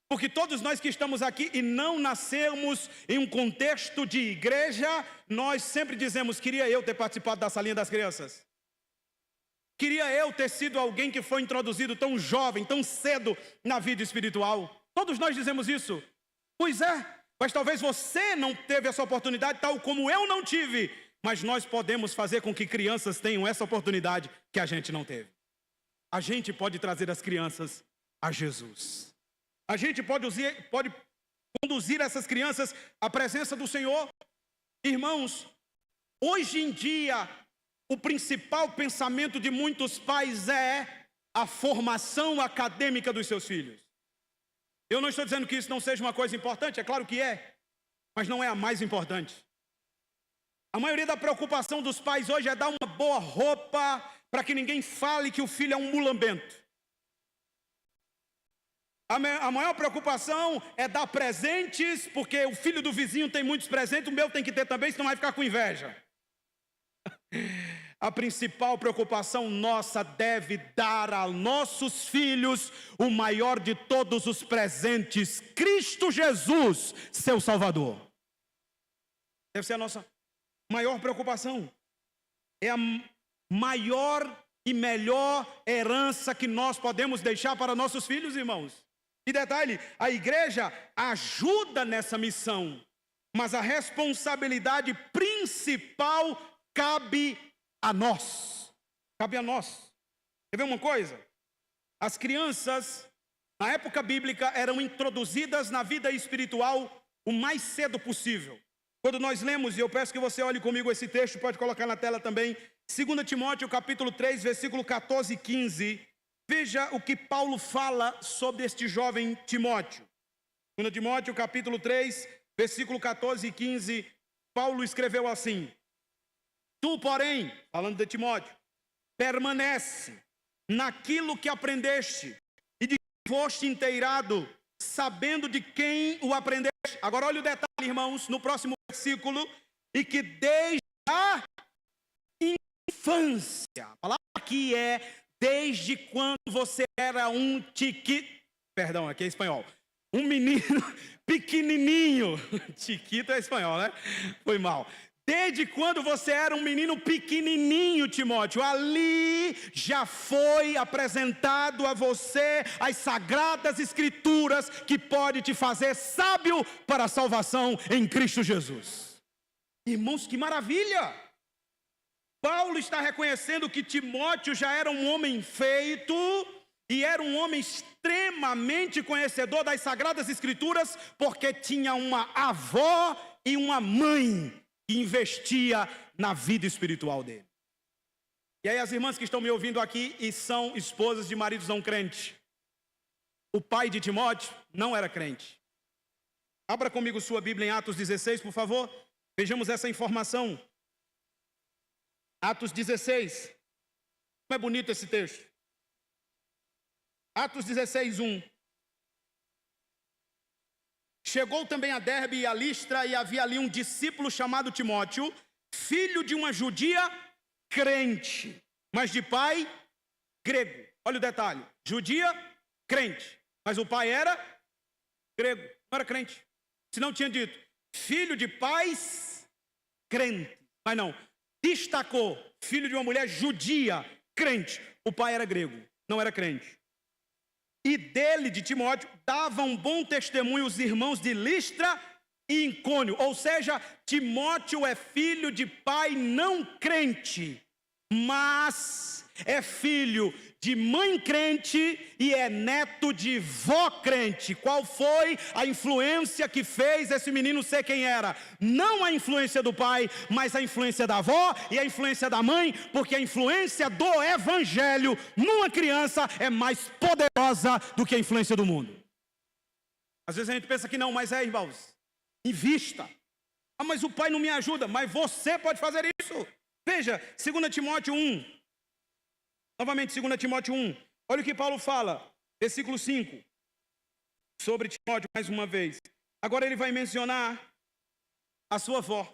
Porque todos nós que estamos aqui e não nascemos em um contexto de igreja, nós sempre dizemos: queria eu ter participado da salinha das crianças. Queria eu ter sido alguém que foi introduzido tão jovem, tão cedo na vida espiritual. Todos nós dizemos isso. Pois é, mas talvez você não teve essa oportunidade, tal como eu não tive. Mas nós podemos fazer com que crianças tenham essa oportunidade que a gente não teve. A gente pode trazer as crianças a Jesus. A gente pode conduzir essas crianças à presença do Senhor. Irmãos, hoje em dia, o principal pensamento de muitos pais é a formação acadêmica dos seus filhos. Eu não estou dizendo que isso não seja uma coisa importante, é claro que é, mas não é a mais importante. A maioria da preocupação dos pais hoje é dar uma boa roupa para que ninguém fale que o filho é um mulambento. A maior preocupação é dar presentes, porque o filho do vizinho tem muitos presentes, o meu tem que ter também, senão vai ficar com inveja. A principal preocupação nossa deve dar a nossos filhos o maior de todos os presentes, Cristo Jesus, seu Salvador. Deve ser a nossa maior preocupação. É a maior e melhor herança que nós podemos deixar para nossos filhos, irmãos. E detalhe, a igreja ajuda nessa missão, mas a responsabilidade principal cabe a nós. Cabe a nós. Quer ver uma coisa? As crianças, na época bíblica, eram introduzidas na vida espiritual o mais cedo possível. Quando nós lemos, e eu peço que você olhe comigo esse texto, pode colocar na tela também, 2 Timóteo capítulo 3, versículo 14 e 15, veja o que Paulo fala sobre este jovem Timóteo. 2 Timóteo capítulo 3, versículo 14 e 15, Paulo escreveu assim: Tu, porém, falando de Timóteo, permanece naquilo que aprendeste e de que foste inteirado, sabendo de quem o aprendeste. Agora olha o detalhe, irmãos, no próximo versículo, e que desde a infância, a palavra aqui é desde quando você era um tiquito, perdão, aqui é espanhol, um menino pequenininho, tiquito é espanhol, né? Foi mal. Desde quando você era um menino pequenininho, Timóteo, ali já foi apresentado a você as sagradas escrituras que pode te fazer sábio para a salvação em Cristo Jesus. Irmãos, que maravilha! Paulo está reconhecendo que Timóteo já era um homem feito e era um homem extremamente conhecedor das sagradas escrituras, porque tinha uma avó e uma mãe que investia na vida espiritual dele. E aí as irmãs que estão me ouvindo aqui e são esposas de maridos não crentes, o pai de Timóteo não era crente. Abra comigo sua Bíblia em Atos 16, por favor. Vejamos essa informação. Atos 16. Como é bonito esse texto. Atos 16, 1. Chegou também a Derbe e a Listra, e havia ali um discípulo chamado Timóteo, filho de uma judia crente, mas de pai grego. Olha o detalhe, judia crente, mas o pai era grego, não era crente. Se não tinha dito, filho de pais crentes, mas não, destacou, filho de uma mulher judia crente, o pai era grego, não era crente. E dele, de Timóteo, davam bom testemunho os irmãos de Listra e Icônio. Ou seja, Timóteo é filho de pai não crente, mas é filho de mãe crente e é neto de vó crente. Qual foi a influência que fez esse menino ser quem era? Não a influência do pai, mas a influência da avó e a influência da mãe, porque a influência do evangelho numa criança é mais poderosa do que a influência do mundo. Às vezes a gente pensa que não, mas é, irmãos, invista. Ah, mas o pai não me ajuda, mas você pode fazer isso. Veja, 2 Timóteo 1. Novamente, 2 Timóteo 1. Olha o que Paulo fala, versículo 5. Sobre Timóteo, mais uma vez. Agora ele vai mencionar a sua avó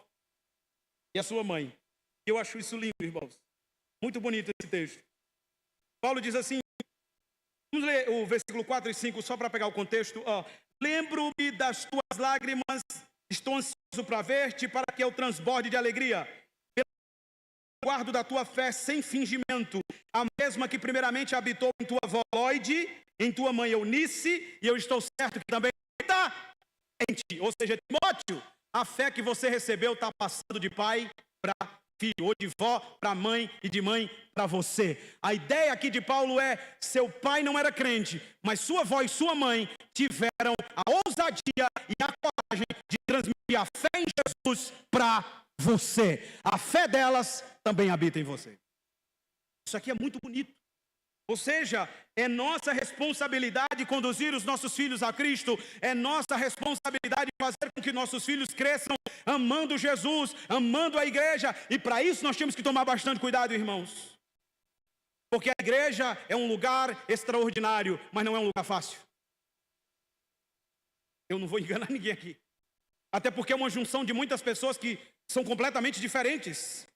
e a sua mãe. Eu acho isso lindo, irmãos. Muito bonito esse texto. Paulo diz assim, vamos ler o versículo 4 e 5, só para pegar o contexto. Lembro-me das tuas lágrimas, estou ansioso para ver-te, para que eu transborde de alegria. Guardo da tua fé sem fingimento, a mesma que primeiramente habitou em tua avó Loide, em tua mãe Eunice, e eu estou certo que também está em ti. Ou seja, Timóteo, a fé que você recebeu está passando de pai para filho, ou de vó para mãe e de mãe para você. A ideia aqui de Paulo é, seu pai não era crente, mas sua avó e sua mãe tiveram a ousadia e a coragem de transmitir a fé em Jesus para você. A fé delas também habita em você. Isso aqui é muito bonito, Ou seja, é nossa responsabilidade conduzir os nossos filhos a Cristo, é nossa responsabilidade fazer com que nossos filhos cresçam amando Jesus, amando a igreja, e para isso nós temos que tomar bastante cuidado, irmãos. Porque a igreja é um lugar extraordinário, mas não é um lugar fácil. Eu não vou enganar ninguém aqui. Até porque é uma junção de muitas pessoas que são completamente diferentes.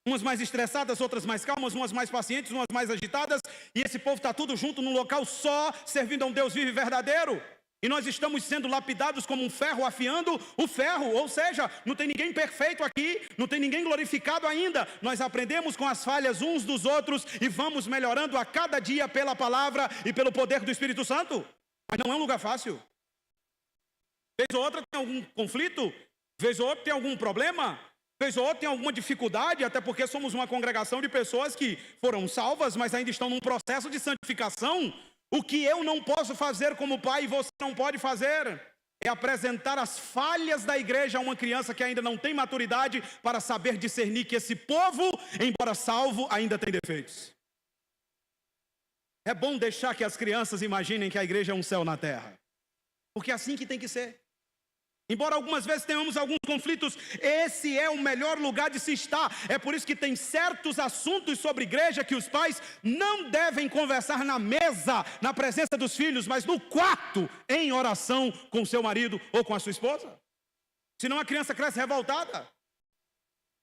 Umas mais estressadas, outras mais calmas, umas mais pacientes, umas mais agitadas. E esse povo está tudo junto num local só, servindo a um Deus vivo e verdadeiro. E nós estamos sendo lapidados como um ferro afiando o ferro. Ou seja, não tem ninguém perfeito aqui, não tem ninguém glorificado ainda. Nós aprendemos com as falhas uns dos outros e vamos melhorando a cada dia pela palavra e pelo poder do Espírito Santo. Mas não é um lugar fácil. Vez ou outra tem algum conflito, vez ou outra tem algum problema, vez ou outra tem alguma dificuldade, até porque somos uma congregação de pessoas que foram salvas, mas ainda estão num processo de santificação. O que eu não posso fazer como pai e você não pode fazer é apresentar as falhas da igreja a uma criança que ainda não tem maturidade para saber discernir que esse povo, embora salvo, ainda tem defeitos. É bom deixar que as crianças imaginem que a igreja é um céu na terra, porque é assim que tem que ser. Embora algumas vezes tenhamos alguns conflitos, esse é o melhor lugar de se estar. É por isso que tem certos assuntos sobre igreja que os pais não devem conversar na mesa, na presença dos filhos, mas no quarto, em oração com seu marido ou com a sua esposa. Senão a criança cresce revoltada.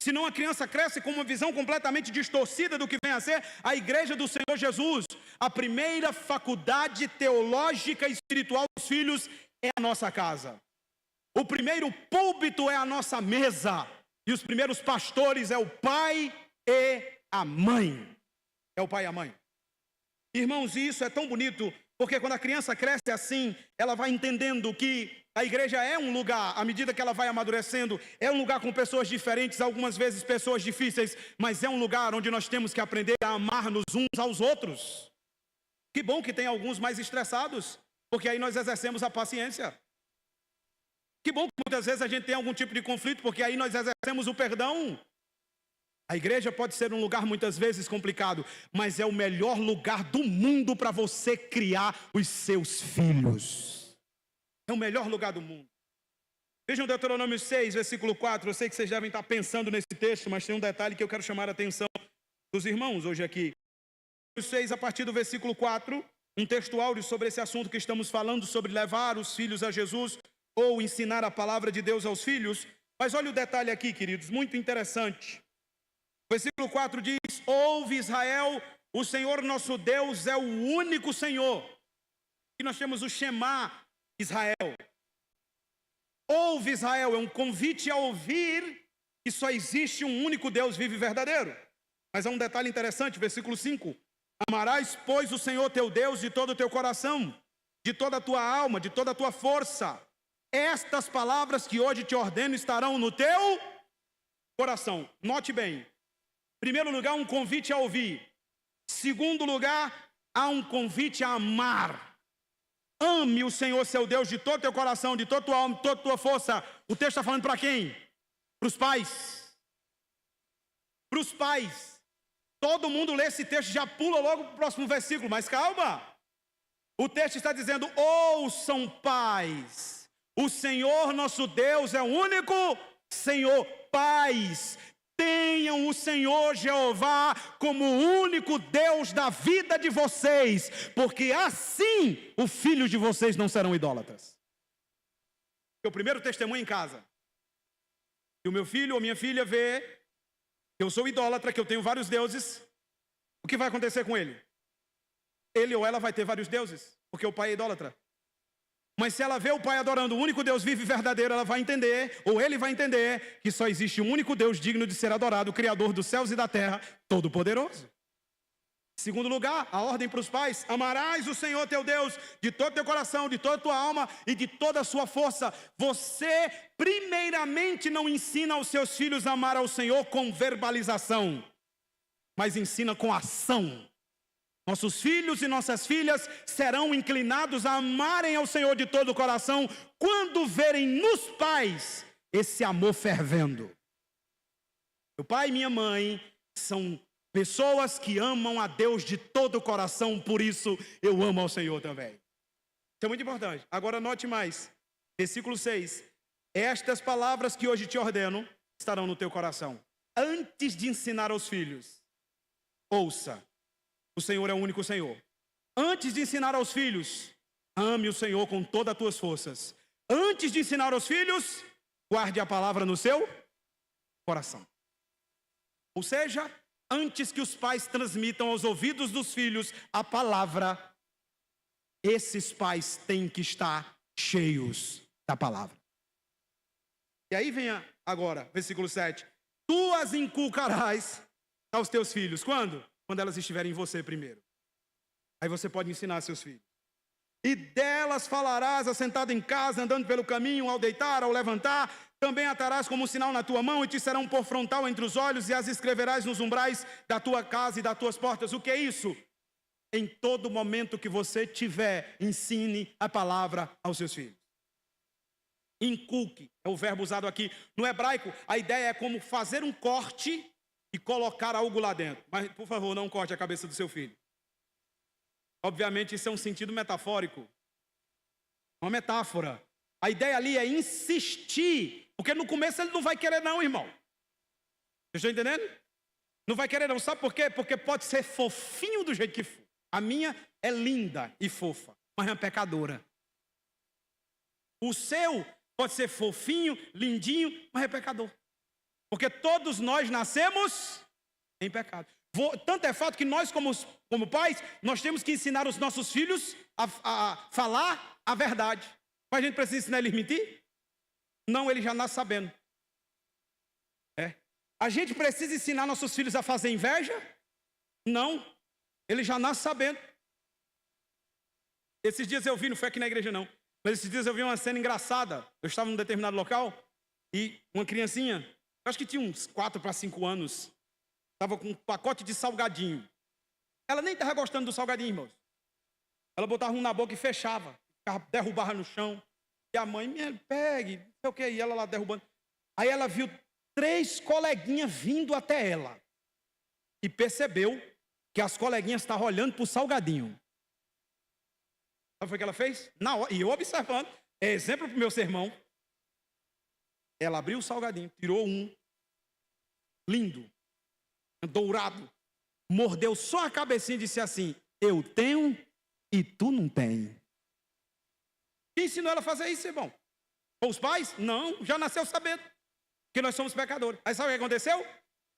Senão a criança cresce com uma visão completamente distorcida do que vem a ser a igreja do Senhor Jesus. A primeira faculdade teológica e espiritual dos filhos é a nossa casa. O primeiro púlpito é a nossa mesa. E os primeiros pastores é o pai e a mãe. É o pai e a mãe. Irmãos, e isso é tão bonito, porque quando a criança cresce assim, ela vai entendendo que a igreja é um lugar, à medida que ela vai amadurecendo, é um lugar com pessoas diferentes, algumas vezes pessoas difíceis, mas é um lugar onde nós temos que aprender a amar-nos uns aos outros. Que bom que tem alguns mais estressados, porque aí nós exercemos a paciência. Que bom que muitas vezes a gente tem algum tipo de conflito, porque aí nós exercemos o perdão. A igreja pode ser um lugar muitas vezes complicado, mas é o melhor lugar do mundo para você criar os seus filhos. É o melhor lugar do mundo. Vejam Deuteronômio 6, versículo 4. Eu sei que vocês devem estar pensando nesse texto, mas tem um detalhe que eu quero chamar a atenção dos irmãos hoje aqui. Deuteronômio 6, a partir do versículo 4, um texto áureo sobre esse assunto que estamos falando, sobre levar os filhos a Jesus, ou ensinar a palavra de Deus aos filhos. Mas olha o detalhe aqui, queridos, muito interessante. O versículo 4 diz: ouve Israel, o Senhor nosso Deus é o único Senhor. E nós temos o Shema Israel. Ouve Israel, é um convite a ouvir que só existe um único Deus vivo e verdadeiro. Mas há um detalhe interessante, versículo 5. Amarás, pois, o Senhor teu Deus de todo o teu coração, de toda a tua alma, de toda a tua força. Estas palavras que hoje te ordeno estarão no teu coração. Note bem. Em primeiro lugar, um convite a ouvir. Segundo lugar, há um convite a amar. Ame o Senhor seu Deus de todo o teu coração, de toda a tua alma, de toda a tua força. O texto está falando para quem? Para os pais. Para os pais. Todo mundo lê esse texto e já pula logo para o próximo versículo. Mas calma. O texto está dizendo: ouçam, pais. O Senhor nosso Deus é o único Senhor. Pais, tenham o Senhor Jeová como o único Deus da vida de vocês, porque assim os filhos de vocês não serão idólatras. O primeiro testemunho em casa. Se o meu filho ou minha filha vê que eu sou idólatra, que eu tenho vários deuses, o que vai acontecer com ele? Ele ou ela vai ter vários deuses, porque o pai é idólatra. Mas se ela vê o pai adorando o único Deus vivo e verdadeiro, ela vai entender, ou ele vai entender, que só existe um único Deus digno de ser adorado, o Criador dos céus e da terra, Todo-Poderoso. Segundo lugar, a ordem para os pais: amarás o Senhor teu Deus de todo teu coração, de toda a tua alma e de toda a sua força. Você, primeiramente, não ensina aos seus filhos a amar ao Senhor com verbalização, mas ensina com ação. Nossos filhos e nossas filhas serão inclinados a amarem ao Senhor de todo o coração quando verem nos pais esse amor fervendo. Meu pai e minha mãe são Pessoas que amam a Deus de todo o coração, por isso eu amo ao Senhor também. Isso é muito importante. Agora note mais. Versículo 6. Estas palavras que hoje te ordeno estarão no teu coração. Antes de ensinar aos filhos, ouça, o Senhor é o único Senhor. Antes de ensinar aos filhos, ame o Senhor com todas as tuas forças. Antes de ensinar aos filhos, guarde a palavra no seu coração. Ou seja, antes que os pais transmitam aos ouvidos dos filhos a palavra, esses pais têm que estar cheios da palavra. E aí vem agora, versículo 7. Tu as inculcarás aos teus filhos. Quando? Quando elas estiverem em você primeiro. Aí você pode ensinar seus filhos. E delas falarás assentado em casa, andando pelo caminho, ao deitar, ao levantar. Também atarás como um sinal na tua mão e te serão por frontal entre os olhos e as escreverás nos umbrais da tua casa e das tuas portas. O que é isso? Em todo momento que você tiver, ensine a palavra aos seus filhos. Inculque, é o verbo usado aqui. No hebraico, a ideia é como fazer um corte e colocar algo lá dentro. Mas, por favor, não corte a cabeça do seu filho. Obviamente, isso é um sentido metafórico. Uma metáfora. A ideia ali é insistir. Porque no começo ele não vai querer não, irmão. Vocês estão entendendo? Não vai querer não. Sabe por quê? Porque pode ser fofinho do jeito que for. A minha é linda e fofa, mas é uma pecadora. O seu pode ser fofinho, lindinho, mas é pecador. Porque todos nós nascemos em pecado. Tanto é fato que nós, como pais, nós temos que ensinar os nossos filhos a falar a verdade. Mas a gente precisa ensinar eles a mentir? Não, ele já nasce sabendo. A gente precisa ensinar nossos filhos a fazer inveja? Não, ele já nasce sabendo. Esses dias eu vi, não foi aqui na igreja não, mas esses dias eu vi uma cena engraçada. Eu estava num determinado local e uma criancinha, eu acho que tinha uns 4 para 5 anos, estava com um pacote de salgadinho. Ela nem estava gostando do salgadinho, irmãos. Ela botava um na boca e fechava, derrubava no chão. E a mãe, pegue, não sei o que, e ela lá derrubando. Aí ela viu 3 coleguinhas vindo até ela. E percebeu que as coleguinhas estavam olhando para o salgadinho. Sabe o que ela fez? Na hora, e eu observando, é exemplo para o meu sermão. Ela abriu o salgadinho, tirou um, lindo, dourado, mordeu só a cabecinha e disse assim: eu tenho e tu não tem. Quem ensinou ela a fazer isso, irmão? Os pais? Não, já nasceu sabendo que nós somos pecadores. Aí sabe o que aconteceu?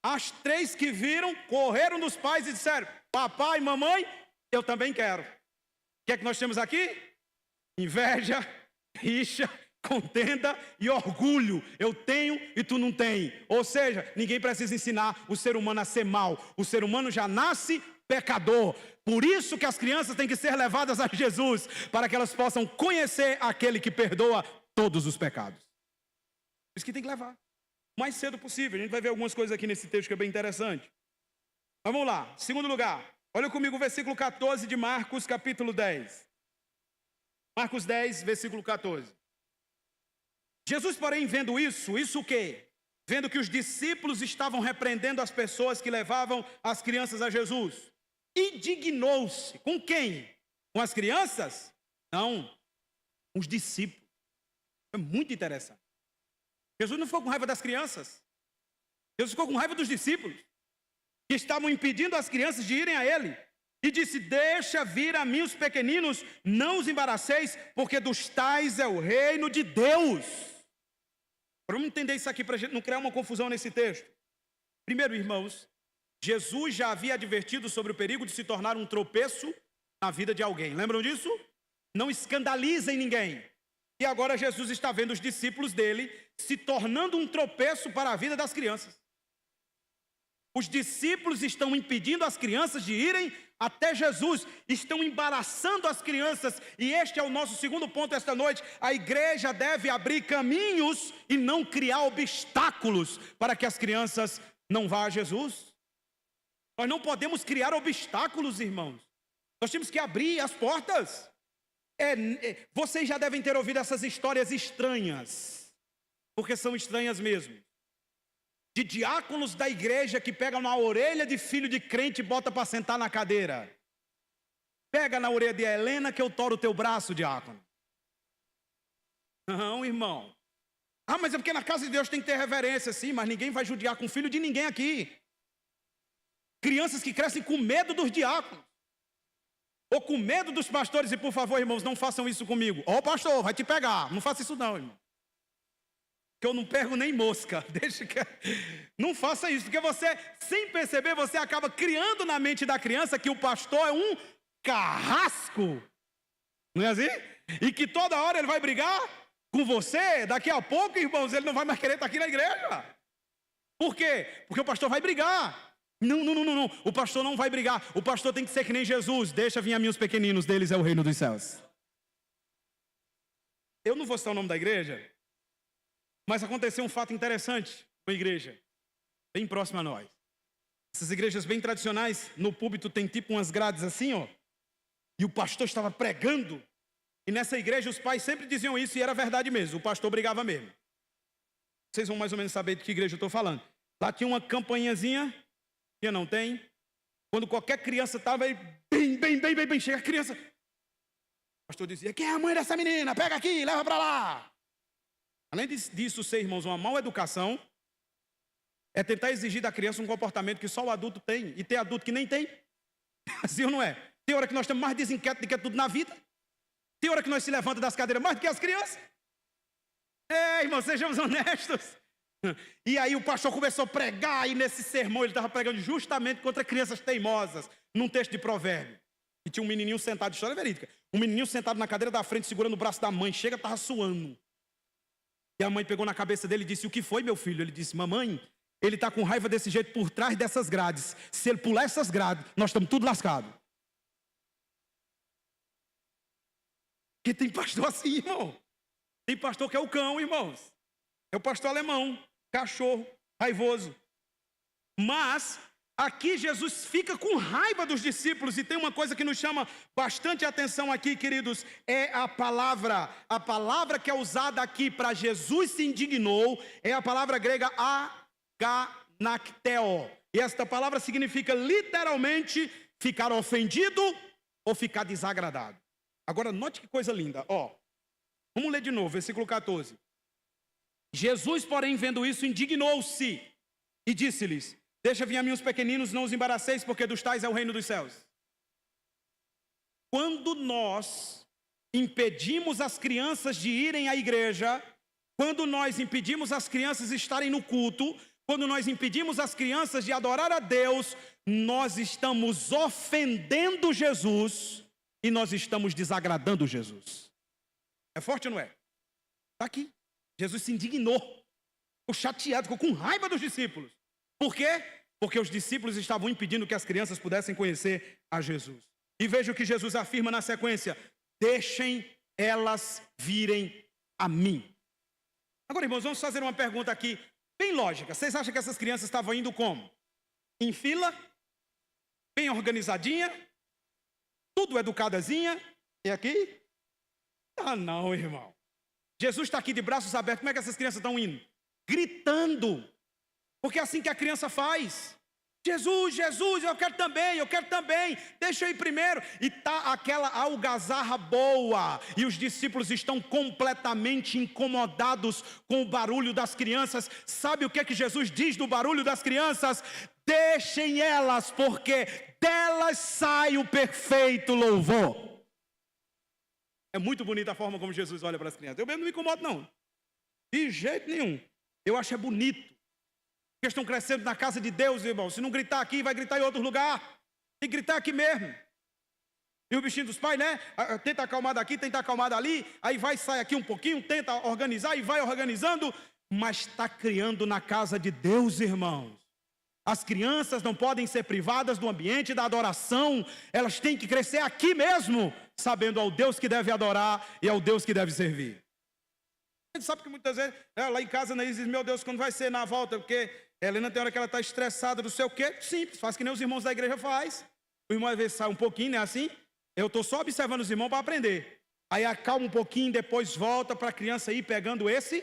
As 3 que viram, correram dos pais e disseram: papai, mamãe, eu também quero. O que é que nós temos aqui? Inveja, rixa, contenda e orgulho. Eu tenho e tu não tem. Ou seja, ninguém precisa ensinar o ser humano a ser mau. O ser humano já nasce pecador. Por isso que as crianças têm que ser levadas a Jesus, para que elas possam conhecer aquele que perdoa todos os pecados. Por isso que tem que levar o mais cedo possível. A gente vai ver algumas coisas aqui nesse texto que é bem interessante. Mas vamos lá, segundo lugar. Olha comigo o versículo 14 de Marcos, capítulo 10. Marcos 10, versículo 14. Jesus, porém, vendo isso o quê? Vendo que os discípulos estavam repreendendo as pessoas que levavam as crianças a Jesus, indignou-se. Com quem? Com as crianças? Não, com os discípulos. É muito interessante. Jesus não ficou com raiva das crianças. Jesus ficou com raiva dos discípulos, que estavam impedindo as crianças de irem a ele. E disse: deixa vir a mim os pequeninos, não os embaraceis, porque dos tais é o reino de Deus. Vamos entender isso aqui para a gente não criar uma confusão nesse texto. Primeiro, irmãos, Jesus já havia advertido sobre o perigo de se tornar um tropeço na vida de alguém. Lembram disso? Não escandalizem ninguém. E agora Jesus está vendo os discípulos dele se tornando um tropeço para a vida das crianças. Os discípulos estão impedindo as crianças de irem até Jesus, estão embaraçando as crianças, e este é o nosso segundo ponto esta noite. A igreja deve abrir caminhos e não criar obstáculos para que as crianças não vá a Jesus. Nós não podemos criar obstáculos, irmãos. Nós temos que abrir as portas. Vocês já devem ter ouvido essas histórias estranhas, porque são estranhas mesmo. de diáconos da igreja que pegam na orelha de filho de crente e bota para sentar na cadeira. Pega na orelha de Helena que eu toro o teu braço, diácono. Não, irmão. Ah, mas é porque na casa de Deus tem que ter reverência, sim, mas ninguém vai judiar com o filho de ninguém aqui. Crianças que crescem com medo dos diáconos, ou com medo dos pastores, e por favor, irmãos, não façam isso comigo. Ó, pastor, vai te pegar. Não faça isso não, irmão. Que eu não pego nem mosca. Deixa que... Não faça isso, porque você, sem perceber, você acaba criando na mente da criança que o pastor é um carrasco. Não é assim? E que toda hora ele vai brigar com você. Daqui a pouco, irmãos, ele não vai mais querer estar aqui na igreja. Por quê? Porque o pastor vai brigar. Não. O pastor não vai brigar. O pastor tem que ser que nem Jesus. Deixa vir a mim os pequeninos, deles é o reino dos céus. Eu não vou citar o nome da igreja, mas aconteceu um fato interessante com a igreja, bem próxima a nós. Essas igrejas bem tradicionais, no púlpito tem tipo umas grades assim, ó. E o pastor estava pregando. E nessa igreja os pais sempre diziam isso e era verdade mesmo. O pastor brigava mesmo. Vocês vão mais ou menos saber de que igreja eu estou falando. Lá tinha uma campainhazinha, que não tem. Quando qualquer criança estava aí, bem, chega a criança. O pastor dizia, quem é a mãe dessa menina? Pega aqui, leva para lá. Além disso ser, irmãos, uma má educação, é tentar exigir da criança um comportamento que só o adulto tem. E tem adulto que nem tem. Assim ou não é? Tem hora que nós estamos mais desinquietos do que tudo na vida. Tem hora que nós se levantamos das cadeiras mais do que as crianças. Irmãos, sejamos honestos. E aí o pastor começou a pregar, e nesse sermão ele estava pregando justamente contra crianças teimosas, num texto de provérbio. E tinha um menininho sentado, história verídica, um menininho sentado na cadeira da frente, segurando o braço da mãe, chega, estava suando. E a mãe pegou na cabeça dele e disse, o que foi, meu filho? Ele disse, mamãe, ele está com raiva desse jeito por trás dessas grades. Se ele pular essas grades, nós estamos tudo lascados. Porque tem pastor assim, irmão. Tem pastor que é o cão, irmãos. É o pastor alemão, cachorro, raivoso. Mas aqui Jesus fica com raiva dos discípulos. E tem uma coisa que nos chama bastante atenção aqui, queridos. É a palavra. A palavra que é usada aqui para Jesus se indignou é a palavra grega aganakteo. E esta palavra significa literalmente ficar ofendido ou ficar desagradado. Agora note que coisa linda. Vamos ler de novo, versículo 14. Jesus, porém, vendo isso, indignou-se e disse-lhes, deixa vir a mim os pequeninos, não os embaraceis, porque dos tais é o reino dos céus. Quando nós impedimos as crianças de irem à igreja, quando nós impedimos as crianças de estarem no culto, quando nós impedimos as crianças de adorar a Deus, nós estamos ofendendo Jesus e nós estamos desagradando Jesus. É forte ou não é? Está aqui. Jesus se indignou, ficou chateado, ficou com raiva dos discípulos. Por quê? Porque os discípulos estavam impedindo que as crianças pudessem conhecer a Jesus. E veja o que Jesus afirma na sequência: deixem elas virem a mim. Agora, irmãos, vamos fazer uma pergunta aqui bem lógica. Vocês acham que essas crianças estavam indo como? Em fila? Bem organizadinha? Tudo educadazinha? E aqui? Ah, não, irmão. Jesus está aqui de braços abertos. Como é que essas crianças estão indo? Gritando. Porque é assim que a criança faz. Jesus, Jesus, eu quero também. Deixa eu ir primeiro. E está aquela algazarra boa. E os discípulos estão completamente incomodados com o barulho das crianças. Sabe o que é que Jesus diz do barulho das crianças? Deixem elas, porque delas sai o perfeito louvor. É muito bonita a forma como Jesus olha para as crianças. Eu mesmo não me incomodo, não. De jeito nenhum. Eu acho bonito. Porque estão crescendo na casa de Deus, irmão. Se não gritar aqui, vai gritar em outro lugar. Tem que gritar aqui mesmo. E o bichinho dos pais, né? Tenta acalmar daqui, tenta acalmar dali. Aí vai, sai aqui um pouquinho, tenta organizar e vai organizando. Mas está criando na casa de Deus, irmãos. As crianças não podem ser privadas do ambiente da adoração. Elas têm que crescer aqui mesmo, sabendo ao Deus que deve adorar e ao Deus que deve servir. A gente sabe que muitas vezes, lá em casa, né, diz, meu Deus, quando vai ser na volta? Porque a Helena tem hora que ela está estressada, não sei o quê. Simples, faz que nem os irmãos da igreja faz. O irmão às vezes sai um pouquinho, né, assim. Eu estou só observando os irmãos para aprender. Aí acalma um pouquinho, depois volta para a criança ir pegando esse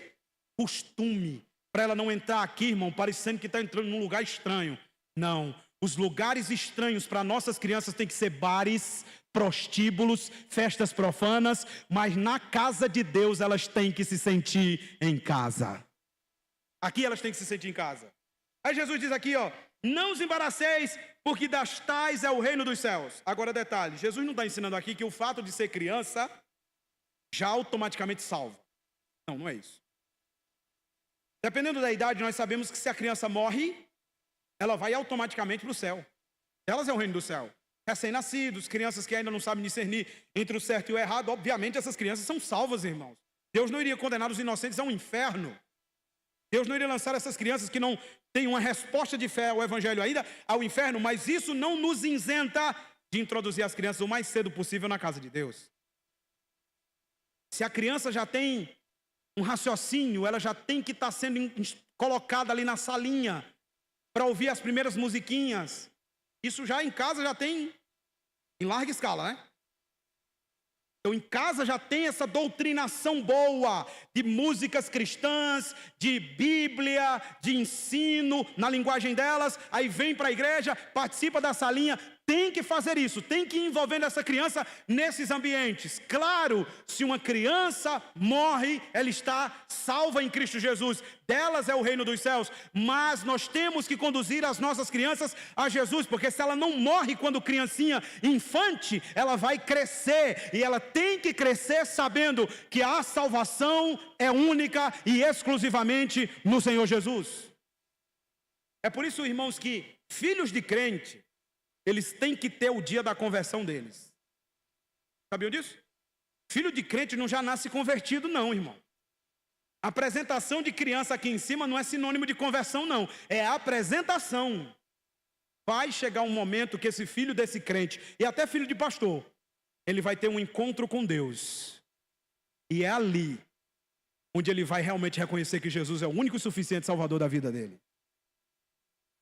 costume. para ela não entrar aqui, irmão, parecendo que está entrando num lugar estranho. Não, os lugares estranhos para nossas crianças tem que ser bares, prostíbulos, festas profanas, mas na casa de Deus elas têm que se sentir em casa. Aqui elas têm que se sentir em casa. Aí Jesus diz aqui, ó, não os embaraceis, porque das tais é o reino dos céus. Agora detalhe, Jesus não está ensinando aqui que o fato de ser criança já automaticamente salva. Não, não é isso. Dependendo da idade, nós sabemos que se a criança morre, ela vai automaticamente para o céu. Elas é o reino do céu. Recém-nascidos, crianças que ainda não sabem discernir entre o certo e o errado, obviamente essas crianças são salvas, irmãos. Deus não iria condenar os inocentes a um inferno. Deus não iria lançar essas crianças que não têm uma resposta de fé ao evangelho ainda ao inferno, mas isso não nos isenta de introduzir as crianças o mais cedo possível na casa de Deus. Se a criança já tem um raciocínio, ela já tem que estar sendo colocada ali na salinha para ouvir as primeiras musiquinhas. Isso já em casa já tem em larga escala, né? Então, em casa já tem essa doutrinação boa de músicas cristãs, de Bíblia, de ensino, na linguagem delas. Aí vem para a igreja, participa da salinha. Tem que fazer isso, tem que ir envolvendo essa criança nesses ambientes. Claro, se uma criança morre, ela está salva em Cristo Jesus. Delas é o reino dos céus. Mas nós temos que conduzir as nossas crianças a Jesus, porque se ela não morre quando criancinha, infante, ela vai crescer. E ela tem que crescer sabendo que a salvação é única e exclusivamente no Senhor Jesus. É por isso, irmãos, que filhos de crente, eles têm que ter o dia da conversão deles. Sabiam disso? Filho de crente não já nasce convertido, não, irmão. A apresentação de criança aqui em cima não é sinônimo de conversão, não. É a apresentação. Vai chegar um momento que esse filho desse crente, e até filho de pastor, ele vai ter um encontro com Deus. E é ali onde ele vai realmente reconhecer que Jesus é o único e suficiente salvador da vida dele.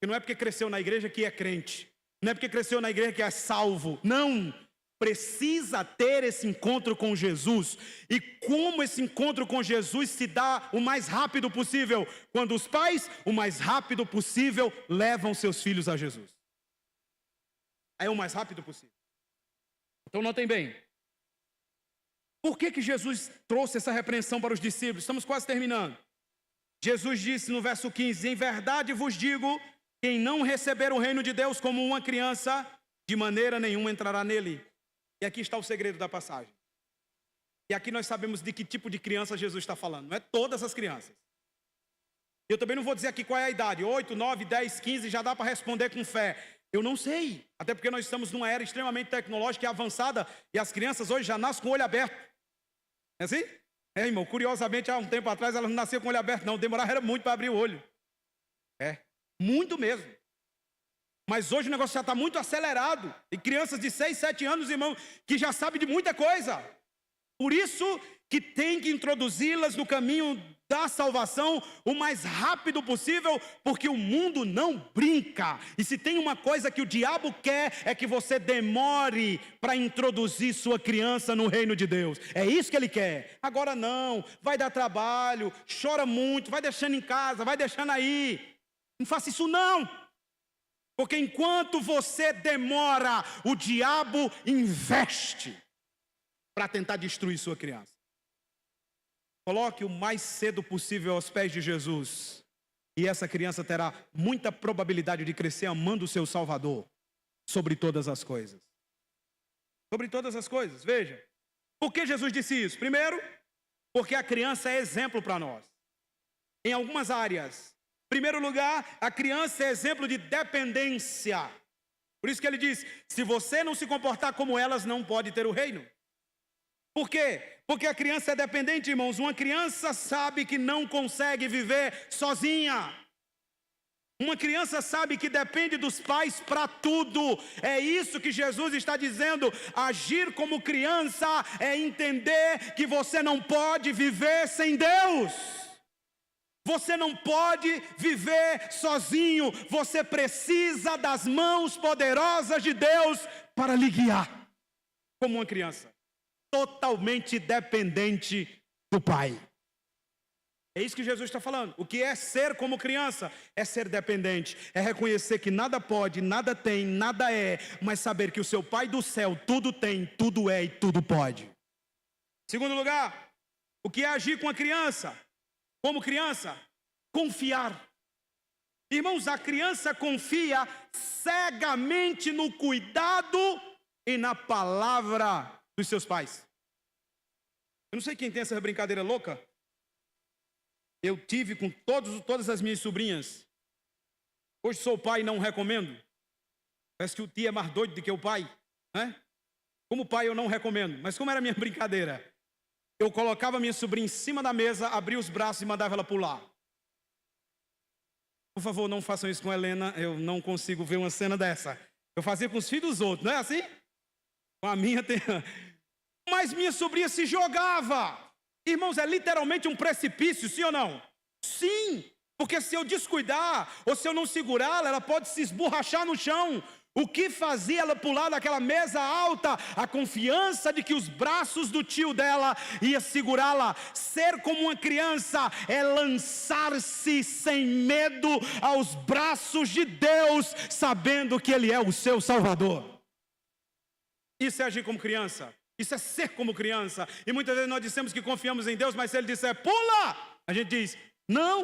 E não é porque cresceu na igreja que é crente. Não é porque cresceu na igreja que é salvo. Não. Precisa ter esse encontro com Jesus. E como esse encontro com Jesus se dá o mais rápido possível? Quando os pais, o mais rápido possível, levam seus filhos a Jesus. É o mais rápido possível. Então notem bem. Por que Jesus trouxe essa repreensão para os discípulos? Estamos quase terminando. Jesus disse no verso 15, em verdade vos digo, quem não receber o reino de Deus como uma criança, de maneira nenhuma entrará nele. E aqui está o segredo da passagem. E aqui nós sabemos de que tipo de criança Jesus está falando. Não é todas as crianças. Eu também não vou dizer aqui qual é a idade. 8, 9, 10, 15, já dá para responder com fé. Eu não sei. Até porque nós estamos numa era extremamente tecnológica e avançada. E as crianças hoje já nascem com o olho aberto. É assim? É, irmão. Curiosamente, há um tempo atrás, elas não nasciam com o olho aberto, não. Demorava muito para abrir o olho. É. Muito mesmo. Mas hoje o negócio já está muito acelerado. E crianças de 6, 7 anos, irmão, que já sabem de muita coisa. Por isso que tem que introduzi-las no caminho da salvação o mais rápido possível, porque o mundo não brinca. E se tem uma coisa que o diabo quer, é que você demore para introduzir sua criança no reino de Deus. É isso que ele quer. Agora não, vai dar trabalho, chora muito, vai deixando em casa, vai deixando aí. Não faça isso não. Porque enquanto você demora, o diabo investe para tentar destruir sua criança. Coloque o mais cedo possível aos pés de Jesus. E essa criança terá muita probabilidade de crescer amando o seu Salvador sobre todas as coisas. Sobre todas as coisas, veja. Por que Jesus disse isso? Primeiro, porque a criança é exemplo para nós. Em algumas áreas. Em primeiro lugar, a criança é exemplo de dependência. Por isso que ele diz, se você não se comportar como elas, não pode ter o reino. Por quê? Porque a criança é dependente, irmãos. Uma criança sabe que não consegue viver sozinha. Uma criança sabe que depende dos pais para tudo. É isso que Jesus está dizendo. Agir como criança é entender que você não pode viver sem Deus. Você não pode viver sozinho. Você precisa das mãos poderosas de Deus para lhe guiar. Como uma criança. Totalmente dependente do pai. É isso que Jesus está falando. O que é ser como criança? É ser dependente. É reconhecer que nada pode, nada tem, nada é, mas saber que o seu Pai do céu tudo tem, tudo é e tudo pode. Segundo lugar, o que é agir com a criança? Como criança? Confiar. Irmãos, a criança confia cegamente no cuidado e na palavra dos seus pais. Eu não sei quem tem essa brincadeira louca. Eu tive com todas as minhas sobrinhas. Hoje sou pai e não recomendo. Parece que o tio é mais doido do que o pai, né? Como pai eu não recomendo. Mas como era a minha brincadeira? Eu colocava minha sobrinha em cima da mesa, abria os braços e mandava ela pular. Por favor, não façam isso com a Helena. Eu não consigo ver uma cena dessa. Eu fazia com os filhos dos outros, não é assim? Com a minha tem... Mas minha sobrinha se jogava. Irmãos, é literalmente um precipício, sim ou não? Sim, porque se eu descuidar, ou se eu não segurá-la, ela pode se esborrachar no chão. O que fazia ela pular daquela mesa alta? A confiança de que os braços do tio dela ia segurá-la. Ser como uma criança é lançar-se sem medo aos braços de Deus, sabendo que Ele é o seu Salvador. Isso é agir como criança. Isso é ser como criança. E muitas vezes nós dissemos que confiamos em Deus, mas se Ele disser pula, a gente diz não.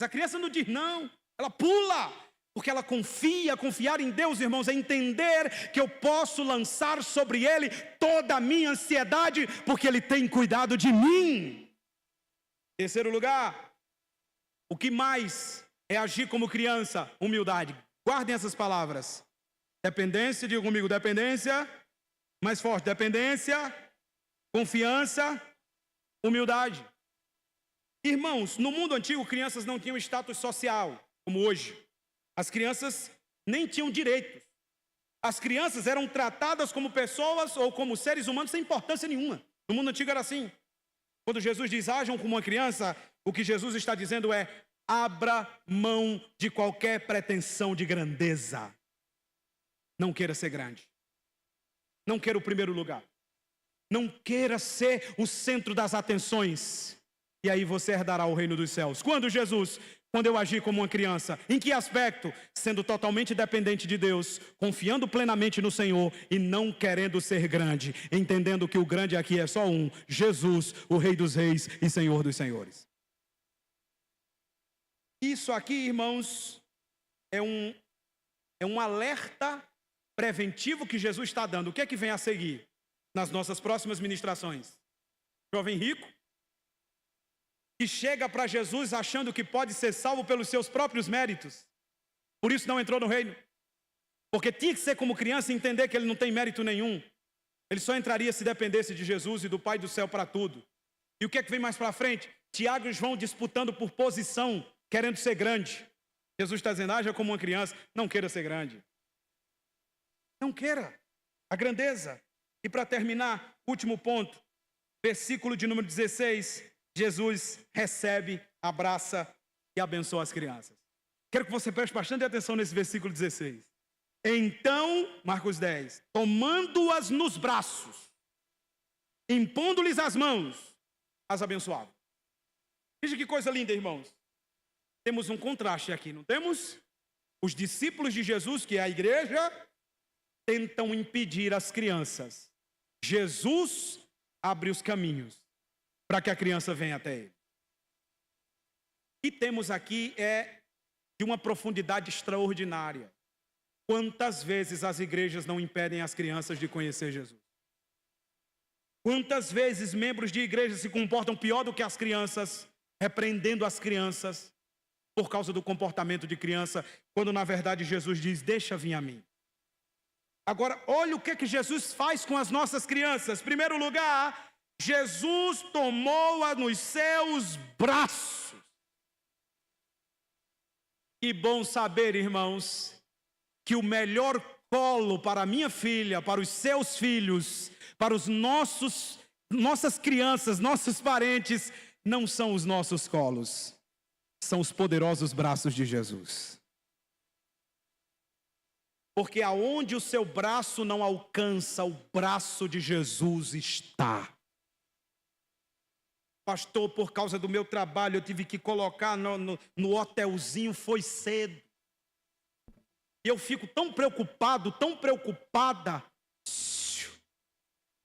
Mas a criança não diz não, ela pula. Porque ela confia. Confiar em Deus, irmãos, é entender que eu posso lançar sobre Ele toda a minha ansiedade, porque Ele tem cuidado de mim. Terceiro lugar, o que mais é agir como criança? Humildade. Guardem essas palavras. Dependência, diga comigo, dependência. Mais forte, dependência, confiança, humildade. Irmãos, no mundo antigo, crianças não tinham status social, como hoje. As crianças nem tinham direitos. As crianças eram tratadas como pessoas ou como seres humanos sem importância nenhuma. No mundo antigo era assim. Quando Jesus diz, ajam como uma criança, o que Jesus está dizendo é, abra mão de qualquer pretensão de grandeza. Não queira ser grande. Não queira o primeiro lugar. Não queira ser o centro das atenções. E aí você herdará o reino dos céus. Quando eu agi como uma criança, em que aspecto? Sendo totalmente dependente de Deus, confiando plenamente no Senhor e não querendo ser grande, entendendo que o grande aqui é só um, Jesus, o Rei dos Reis e Senhor dos Senhores. Isso aqui, irmãos, é um alerta preventivo que Jesus está dando. O que é que vem a seguir nas nossas próximas ministrações? Jovem rico, que chega para Jesus achando que pode ser salvo pelos seus próprios méritos. Por isso não entrou no reino. Porque tinha que ser como criança e entender que ele não tem mérito nenhum. Ele só entraria se dependesse de Jesus e do Pai do céu para tudo. E o que é que vem mais para frente? Tiago e João disputando por posição, querendo ser grande. Jesus está dizendo, haja como uma criança, não queira ser grande. Não queira a grandeza. E para terminar, último ponto, versículo de número 16, Jesus recebe, abraça e abençoa as crianças. Quero que você preste bastante atenção nesse versículo 16. Então, Marcos 10, tomando-as nos braços, impondo-lhes as mãos, as abençoava. Veja que coisa linda, irmãos. Temos um contraste aqui, não temos? Os discípulos de Jesus, que é a igreja, tentam impedir as crianças. Jesus abre os caminhos para que a criança venha até ele. O que temos aqui é de uma profundidade extraordinária. Quantas vezes as igrejas não impedem as crianças de conhecer Jesus? Quantas vezes membros de igrejas se comportam pior do que as crianças, repreendendo as crianças por causa do comportamento de criança, quando na verdade Jesus diz, deixa vir a mim. Agora, olha o que Jesus faz com as nossas crianças. Em primeiro lugar, Jesus tomou-a nos seus braços. Que bom saber, irmãos, que o melhor colo para a minha filha, para os seus filhos, para os nossas crianças, nossos parentes, não são os nossos colos, são os poderosos braços de Jesus. Porque aonde o seu braço não alcança, o braço de Jesus está. Pastor, por causa do meu trabalho, eu tive que colocar no hotelzinho, foi cedo. E eu fico tão preocupado, tão preocupada.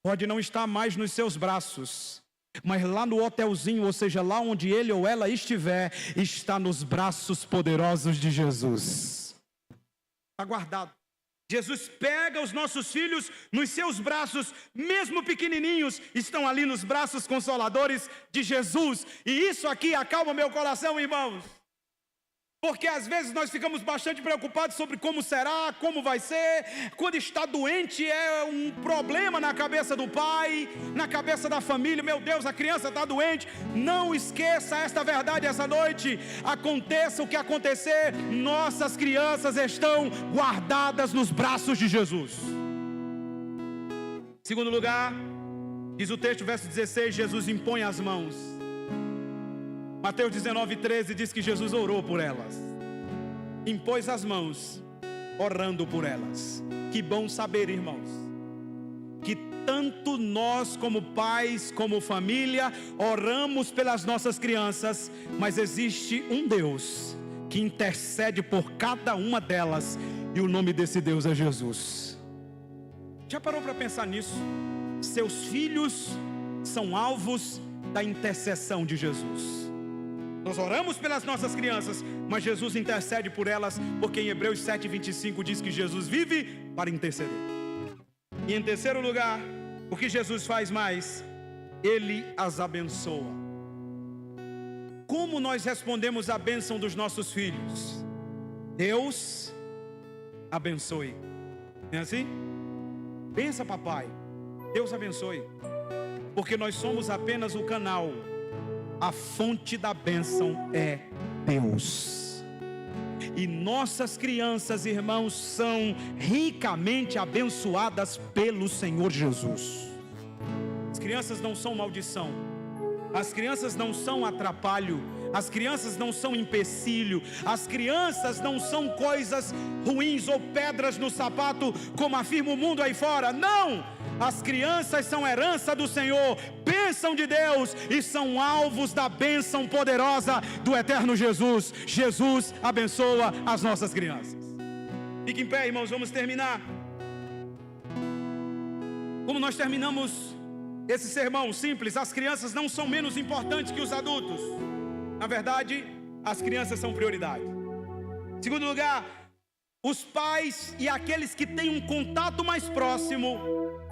Pode não estar mais nos seus braços, mas lá no hotelzinho, ou seja, lá onde ele ou ela estiver, está nos braços poderosos de Jesus. Está guardado. Jesus pega os nossos filhos nos seus braços, mesmo pequenininhos, estão ali nos braços consoladores de Jesus. E isso aqui acalma meu coração, irmãos. Porque às vezes nós ficamos bastante preocupados sobre como será, como vai ser. Quando está doente é um problema na cabeça do pai, na cabeça da família. Meu Deus, a criança está doente. Não esqueça esta verdade essa noite. Aconteça o que acontecer, nossas crianças estão guardadas nos braços de Jesus. Segundo lugar, diz o texto, verso 16, Jesus impõe as mãos. Mateus 19:13 diz que Jesus orou por elas, impôs as mãos, orando por elas. Que bom saber, irmãos, que tanto nós como pais, como família, oramos pelas nossas crianças, mas existe um Deus que intercede por cada uma delas, e o nome desse Deus é Jesus. Já parou para pensar nisso? Seus filhos são alvos da intercessão de Jesus. Nós oramos pelas nossas crianças, mas Jesus intercede por elas, porque em Hebreus 7:25 diz que Jesus vive para interceder. E em terceiro lugar, o que Jesus faz mais? Ele as abençoa. Como nós respondemos à bênção dos nossos filhos? Deus abençoe. Não é assim? Pensa, papai, Deus abençoe, porque nós somos apenas o canal. A fonte da bênção é Deus. E nossas crianças, irmãos, são ricamente abençoadas pelo Senhor Jesus. As crianças não são maldição. As crianças não são atrapalho. As crianças não são empecilho. As crianças não são coisas ruins ou pedras no sapato, como afirma o mundo aí fora. Não! As crianças são herança do Senhor, bênção de Deus, e são alvos da bênção poderosa do eterno Jesus. Jesus abençoa as nossas crianças. Fique em pé, irmãos, vamos terminar. Como nós terminamos esse sermão simples, as crianças não são menos importantes que os adultos. Na verdade, as crianças são prioridade. Segundo lugar, os pais e aqueles que têm um contato mais próximo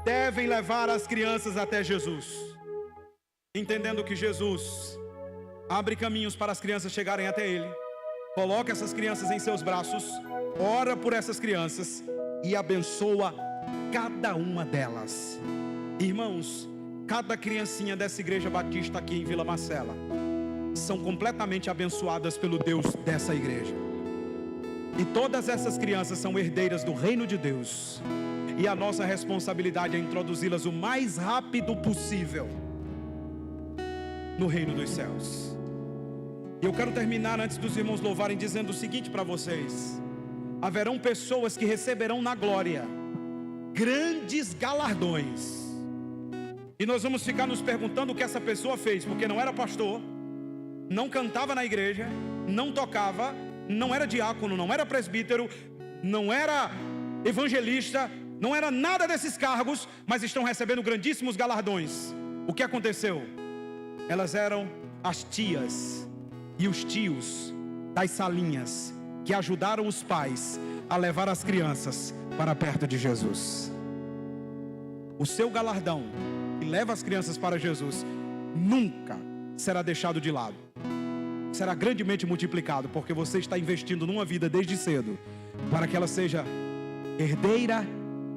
devem levar as crianças até Jesus, entendendo que Jesus abre caminhos para as crianças chegarem até Ele, coloca essas crianças em seus braços, ora por essas crianças e abençoa cada uma delas. Irmãos, cada criancinha dessa igreja batista aqui em Vila Marcela são completamente abençoadas pelo Deus dessa igreja. E todas essas crianças são herdeiras do reino de Deus. E a nossa responsabilidade é introduzi-las o mais rápido possível no reino dos céus. E eu quero terminar, antes dos irmãos louvarem, dizendo o seguinte para vocês: haverão pessoas que receberão na glória grandes galardões. E nós vamos ficar nos perguntando o que essa pessoa fez, porque não era pastor, não cantava na igreja, não tocava, não era diácono, não era presbítero, não era evangelista, não era nada desses cargos, mas estão recebendo grandíssimos galardões. O que aconteceu? Elas eram as tias e os tios das salinhas que ajudaram os pais a levar as crianças para perto de Jesus. O seu galardão, que leva as crianças para Jesus, nunca será deixado de lado. Será grandemente multiplicado, porque você está investindo numa vida desde cedo, para que ela seja herdeira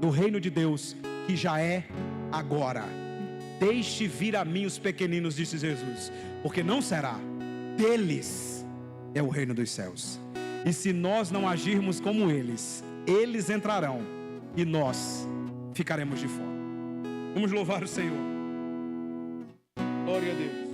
do reino de Deus, que já é agora. Deixe vir a mim os pequeninos, disse Jesus, porque não será, deles é o reino dos céus. E se nós não agirmos como eles, eles entrarão e nós ficaremos de fora. Vamos louvar o Senhor. Glória a Deus.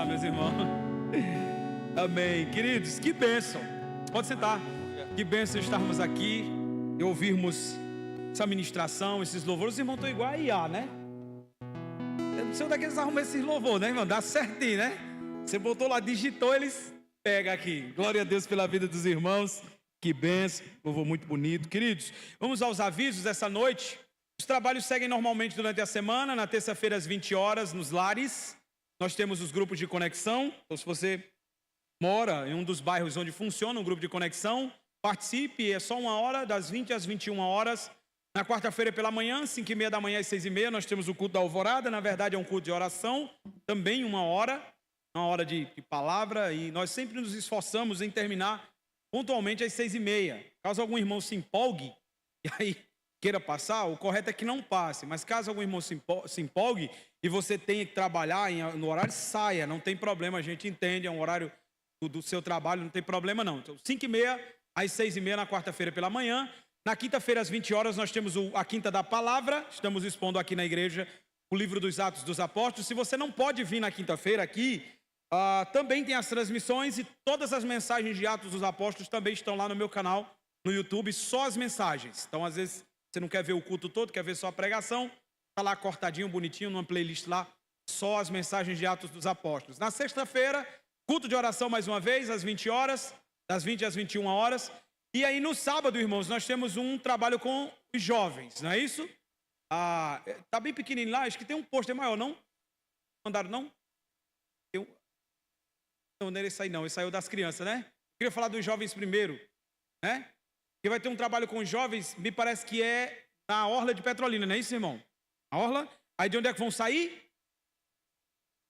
Meus irmãos. Amém. Queridos, que bênção. Pode sentar. Que bênção estarmos aqui e ouvirmos essa ministração, esses louvores. Os irmãos estão igual a IA, né? Eu não sei onde é que eles arrumam esses louvores, né, irmão? Dá certinho, né? Você botou lá, digitou, eles pegam aqui. Glória a Deus pela vida dos irmãos. Que bênção. Louvor muito bonito. Queridos, vamos aos avisos dessa noite. Os trabalhos seguem normalmente durante a semana. Na terça-feira, às 20 horas, nos lares. Nós temos os grupos de conexão. Então, se você mora em um dos bairros onde funciona um grupo de conexão, participe. É só 1 hora, das 20 às 21 horas. Na quarta-feira pela manhã, 5h30 da manhã às 6h30, nós temos o culto da alvorada. Na verdade, é um culto de oração. Também 1 hora. 1 hora de palavra. E nós sempre nos esforçamos em terminar pontualmente às 6h30. Caso algum irmão se empolgue, e aí queira passar, o correto é que não passe. Mas caso algum irmão se empolgue e você tenha que trabalhar no horário, saia, não tem problema, a gente entende, é um horário do seu trabalho, não tem problema não. Então, 5h30 às 6h30 na quarta-feira pela manhã. Na quinta-feira às 20 horas nós temos a Quinta da Palavra, estamos expondo aqui na igreja o livro dos Atos dos Apóstolos. Se você não pode vir na quinta-feira aqui, também tem as transmissões e todas as mensagens de Atos dos Apóstolos também estão lá no meu canal, no YouTube, só as mensagens. Então, às vezes, você não quer ver o culto todo, quer ver só a pregação, está lá cortadinho, bonitinho, numa playlist lá só as mensagens de Atos dos Apóstolos. Na sexta-feira, culto de oração mais uma vez, às 20 horas, das 20 às 21 horas. E aí no sábado, irmãos, nós temos um trabalho com os jovens, não é isso? Tá bem pequenininho lá, acho que tem um pôster maior, não? Mandaram, não? Não, não é esse aí não, esse saiu das crianças, né? Queria falar dos jovens primeiro, né? Que vai ter um trabalho com os jovens, me parece que é na Orla de Petrolina, não é isso, irmão? A Orla? Aí de onde é que vão sair?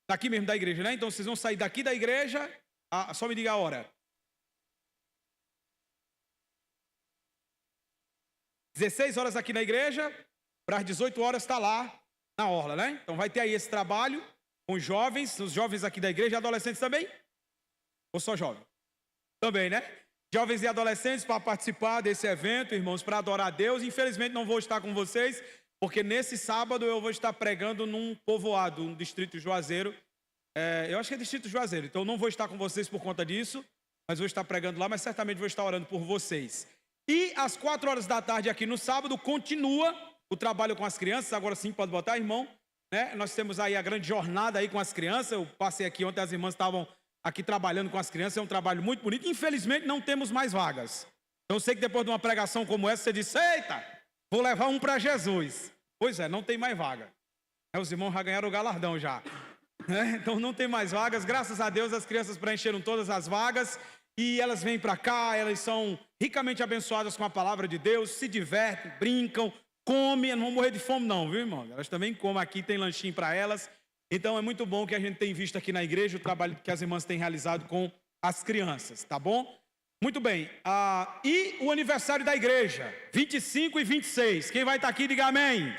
Daqui mesmo da igreja, né? Então vocês vão sair daqui da igreja, só me diga a hora. 16 horas aqui na igreja, para as 18 horas está lá na Orla, né? Então vai ter aí esse trabalho com os jovens aqui da igreja, adolescentes também? Ou só jovens? Também, né? Jovens e adolescentes para participar desse evento, irmãos, para adorar a Deus. Infelizmente não vou estar com vocês, porque nesse sábado eu vou estar pregando num povoado, um distrito Juazeiro. Eu acho que é distrito Juazeiro, então não vou estar com vocês por conta disso, mas vou estar pregando lá, mas certamente vou estar orando por vocês. E às 4 horas da tarde aqui no sábado, continua o trabalho com as crianças. Agora sim, pode botar, irmão, né? Nós temos aí a grande jornada aí com as crianças. Eu passei aqui ontem, as irmãs estavam aqui trabalhando com as crianças. É um trabalho muito bonito. Infelizmente não temos mais vagas. Então eu sei que depois de uma pregação como essa, você disse: eita, vou levar um para Jesus. Pois é, não tem mais vaga. Os irmãos já ganharam o galardão já, né? Então não tem mais vagas. Graças a Deus as crianças preencheram todas as vagas. E elas vêm para cá, elas são ricamente abençoadas com a palavra de Deus, se divertem, brincam, comem, não vão morrer de fome não, viu, irmão? Elas também comem aqui, tem lanchinho para elas. Então é muito bom que a gente tem visto aqui na igreja o trabalho que as irmãs têm realizado com as crianças, tá bom? Muito bem. E o aniversário da igreja, 25 e 26. Quem vai estar aqui, diga amém.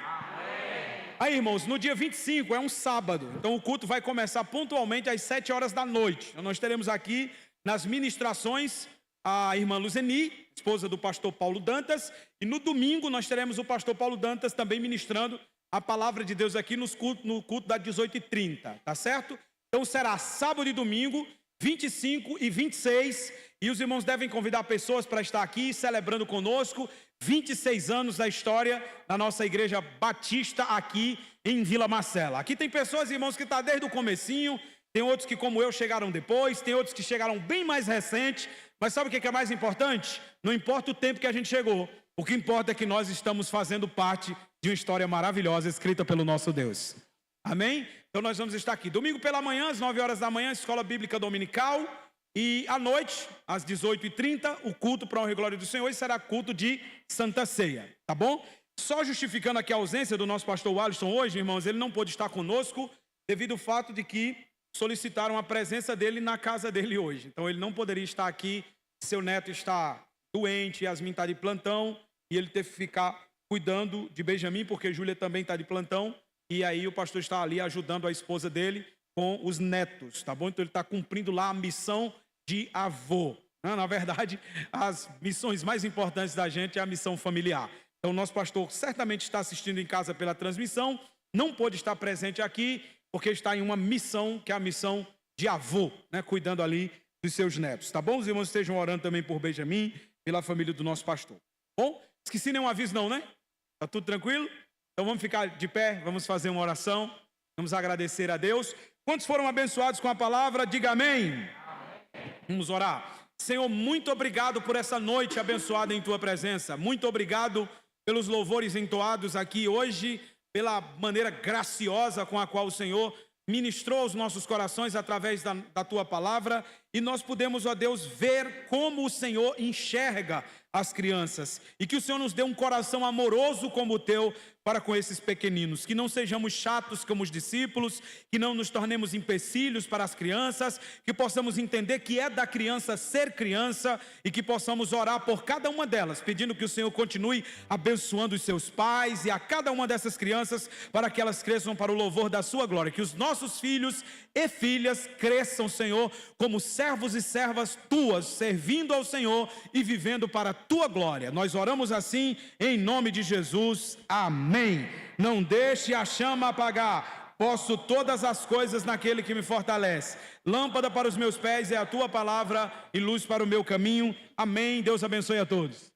Aí, irmãos, no dia 25 é um sábado, então o culto vai começar pontualmente às 7 horas da noite. Então, nós teremos aqui nas ministrações a irmã Luzeni, esposa do pastor Paulo Dantas, e no domingo nós teremos o pastor Paulo Dantas também ministrando a palavra de Deus aqui no culto das 18h30, tá certo? Então será sábado e domingo, 25 e 26, e os irmãos devem convidar pessoas para estar aqui celebrando conosco 26 anos da história da nossa igreja batista aqui em Vila Marcela. Aqui tem pessoas, irmãos, que estão desde o comecinho. Tem outros que, como eu, chegaram depois. Tem outros que chegaram bem mais recente. Mas sabe o que é mais importante? Não importa o tempo que a gente chegou. O que importa é que nós estamos fazendo parte de uma história maravilhosa escrita pelo nosso Deus. Amém? Então nós vamos estar aqui. Domingo pela manhã, às 9 horas da manhã, Escola Bíblica Dominical. E à noite, às 18h30, o culto para a honra e glória do Senhor. E será culto de Santa Ceia. Tá bom? Só justificando aqui a ausência do nosso pastor Alisson hoje, irmãos, ele não pôde estar conosco devido ao fato de que solicitaram a presença dele na casa dele hoje. Então ele não poderia estar aqui, seu neto está doente, Yasmin está de plantão, e ele teve que ficar cuidando de Benjamin, porque Júlia também está de plantão, e aí o pastor está ali ajudando a esposa dele com os netos, tá bom? Então ele está cumprindo lá a missão de avô. Na verdade, as missões mais importantes da gente é a missão familiar. Então o nosso pastor certamente está assistindo em casa pela transmissão, não pôde estar presente aqui, porque está em uma missão, que é a missão de avô, né, cuidando ali dos seus netos, tá bom? Os irmãos estejam orando também por Benjamin, pela família do nosso pastor. Bom, esqueci nenhum aviso não, né? Tá tudo tranquilo? Então vamos ficar de pé, vamos fazer uma oração, vamos agradecer a Deus. Quantos foram abençoados com a palavra? Diga amém. Vamos orar. Senhor, muito obrigado por essa noite abençoada em Tua presença. Muito obrigado pelos louvores entoados aqui hoje, pela maneira graciosa com a qual o Senhor ministrou aos nossos corações através da Tua palavra. E nós podemos, ó Deus, ver como o Senhor enxerga as crianças. E que o Senhor nos dê um coração amoroso como o Teu para com esses pequeninos. Que não sejamos chatos como os discípulos, que não nos tornemos empecilhos para as crianças, que possamos entender que é da criança ser criança e que possamos orar por cada uma delas, pedindo que o Senhor continue abençoando os seus pais e a cada uma dessas crianças para que elas cresçam para o louvor da sua glória. Que os nossos filhos e filhas cresçam, Senhor, como servos e servas Tuas, servindo ao Senhor e vivendo para a Tua glória. Nós oramos assim em nome de Jesus. Amém. Não deixe a chama apagar. Posso todas as coisas naquele que me fortalece. Lâmpada para os meus pés é a Tua palavra e luz para o meu caminho. Amém. Deus abençoe a todos.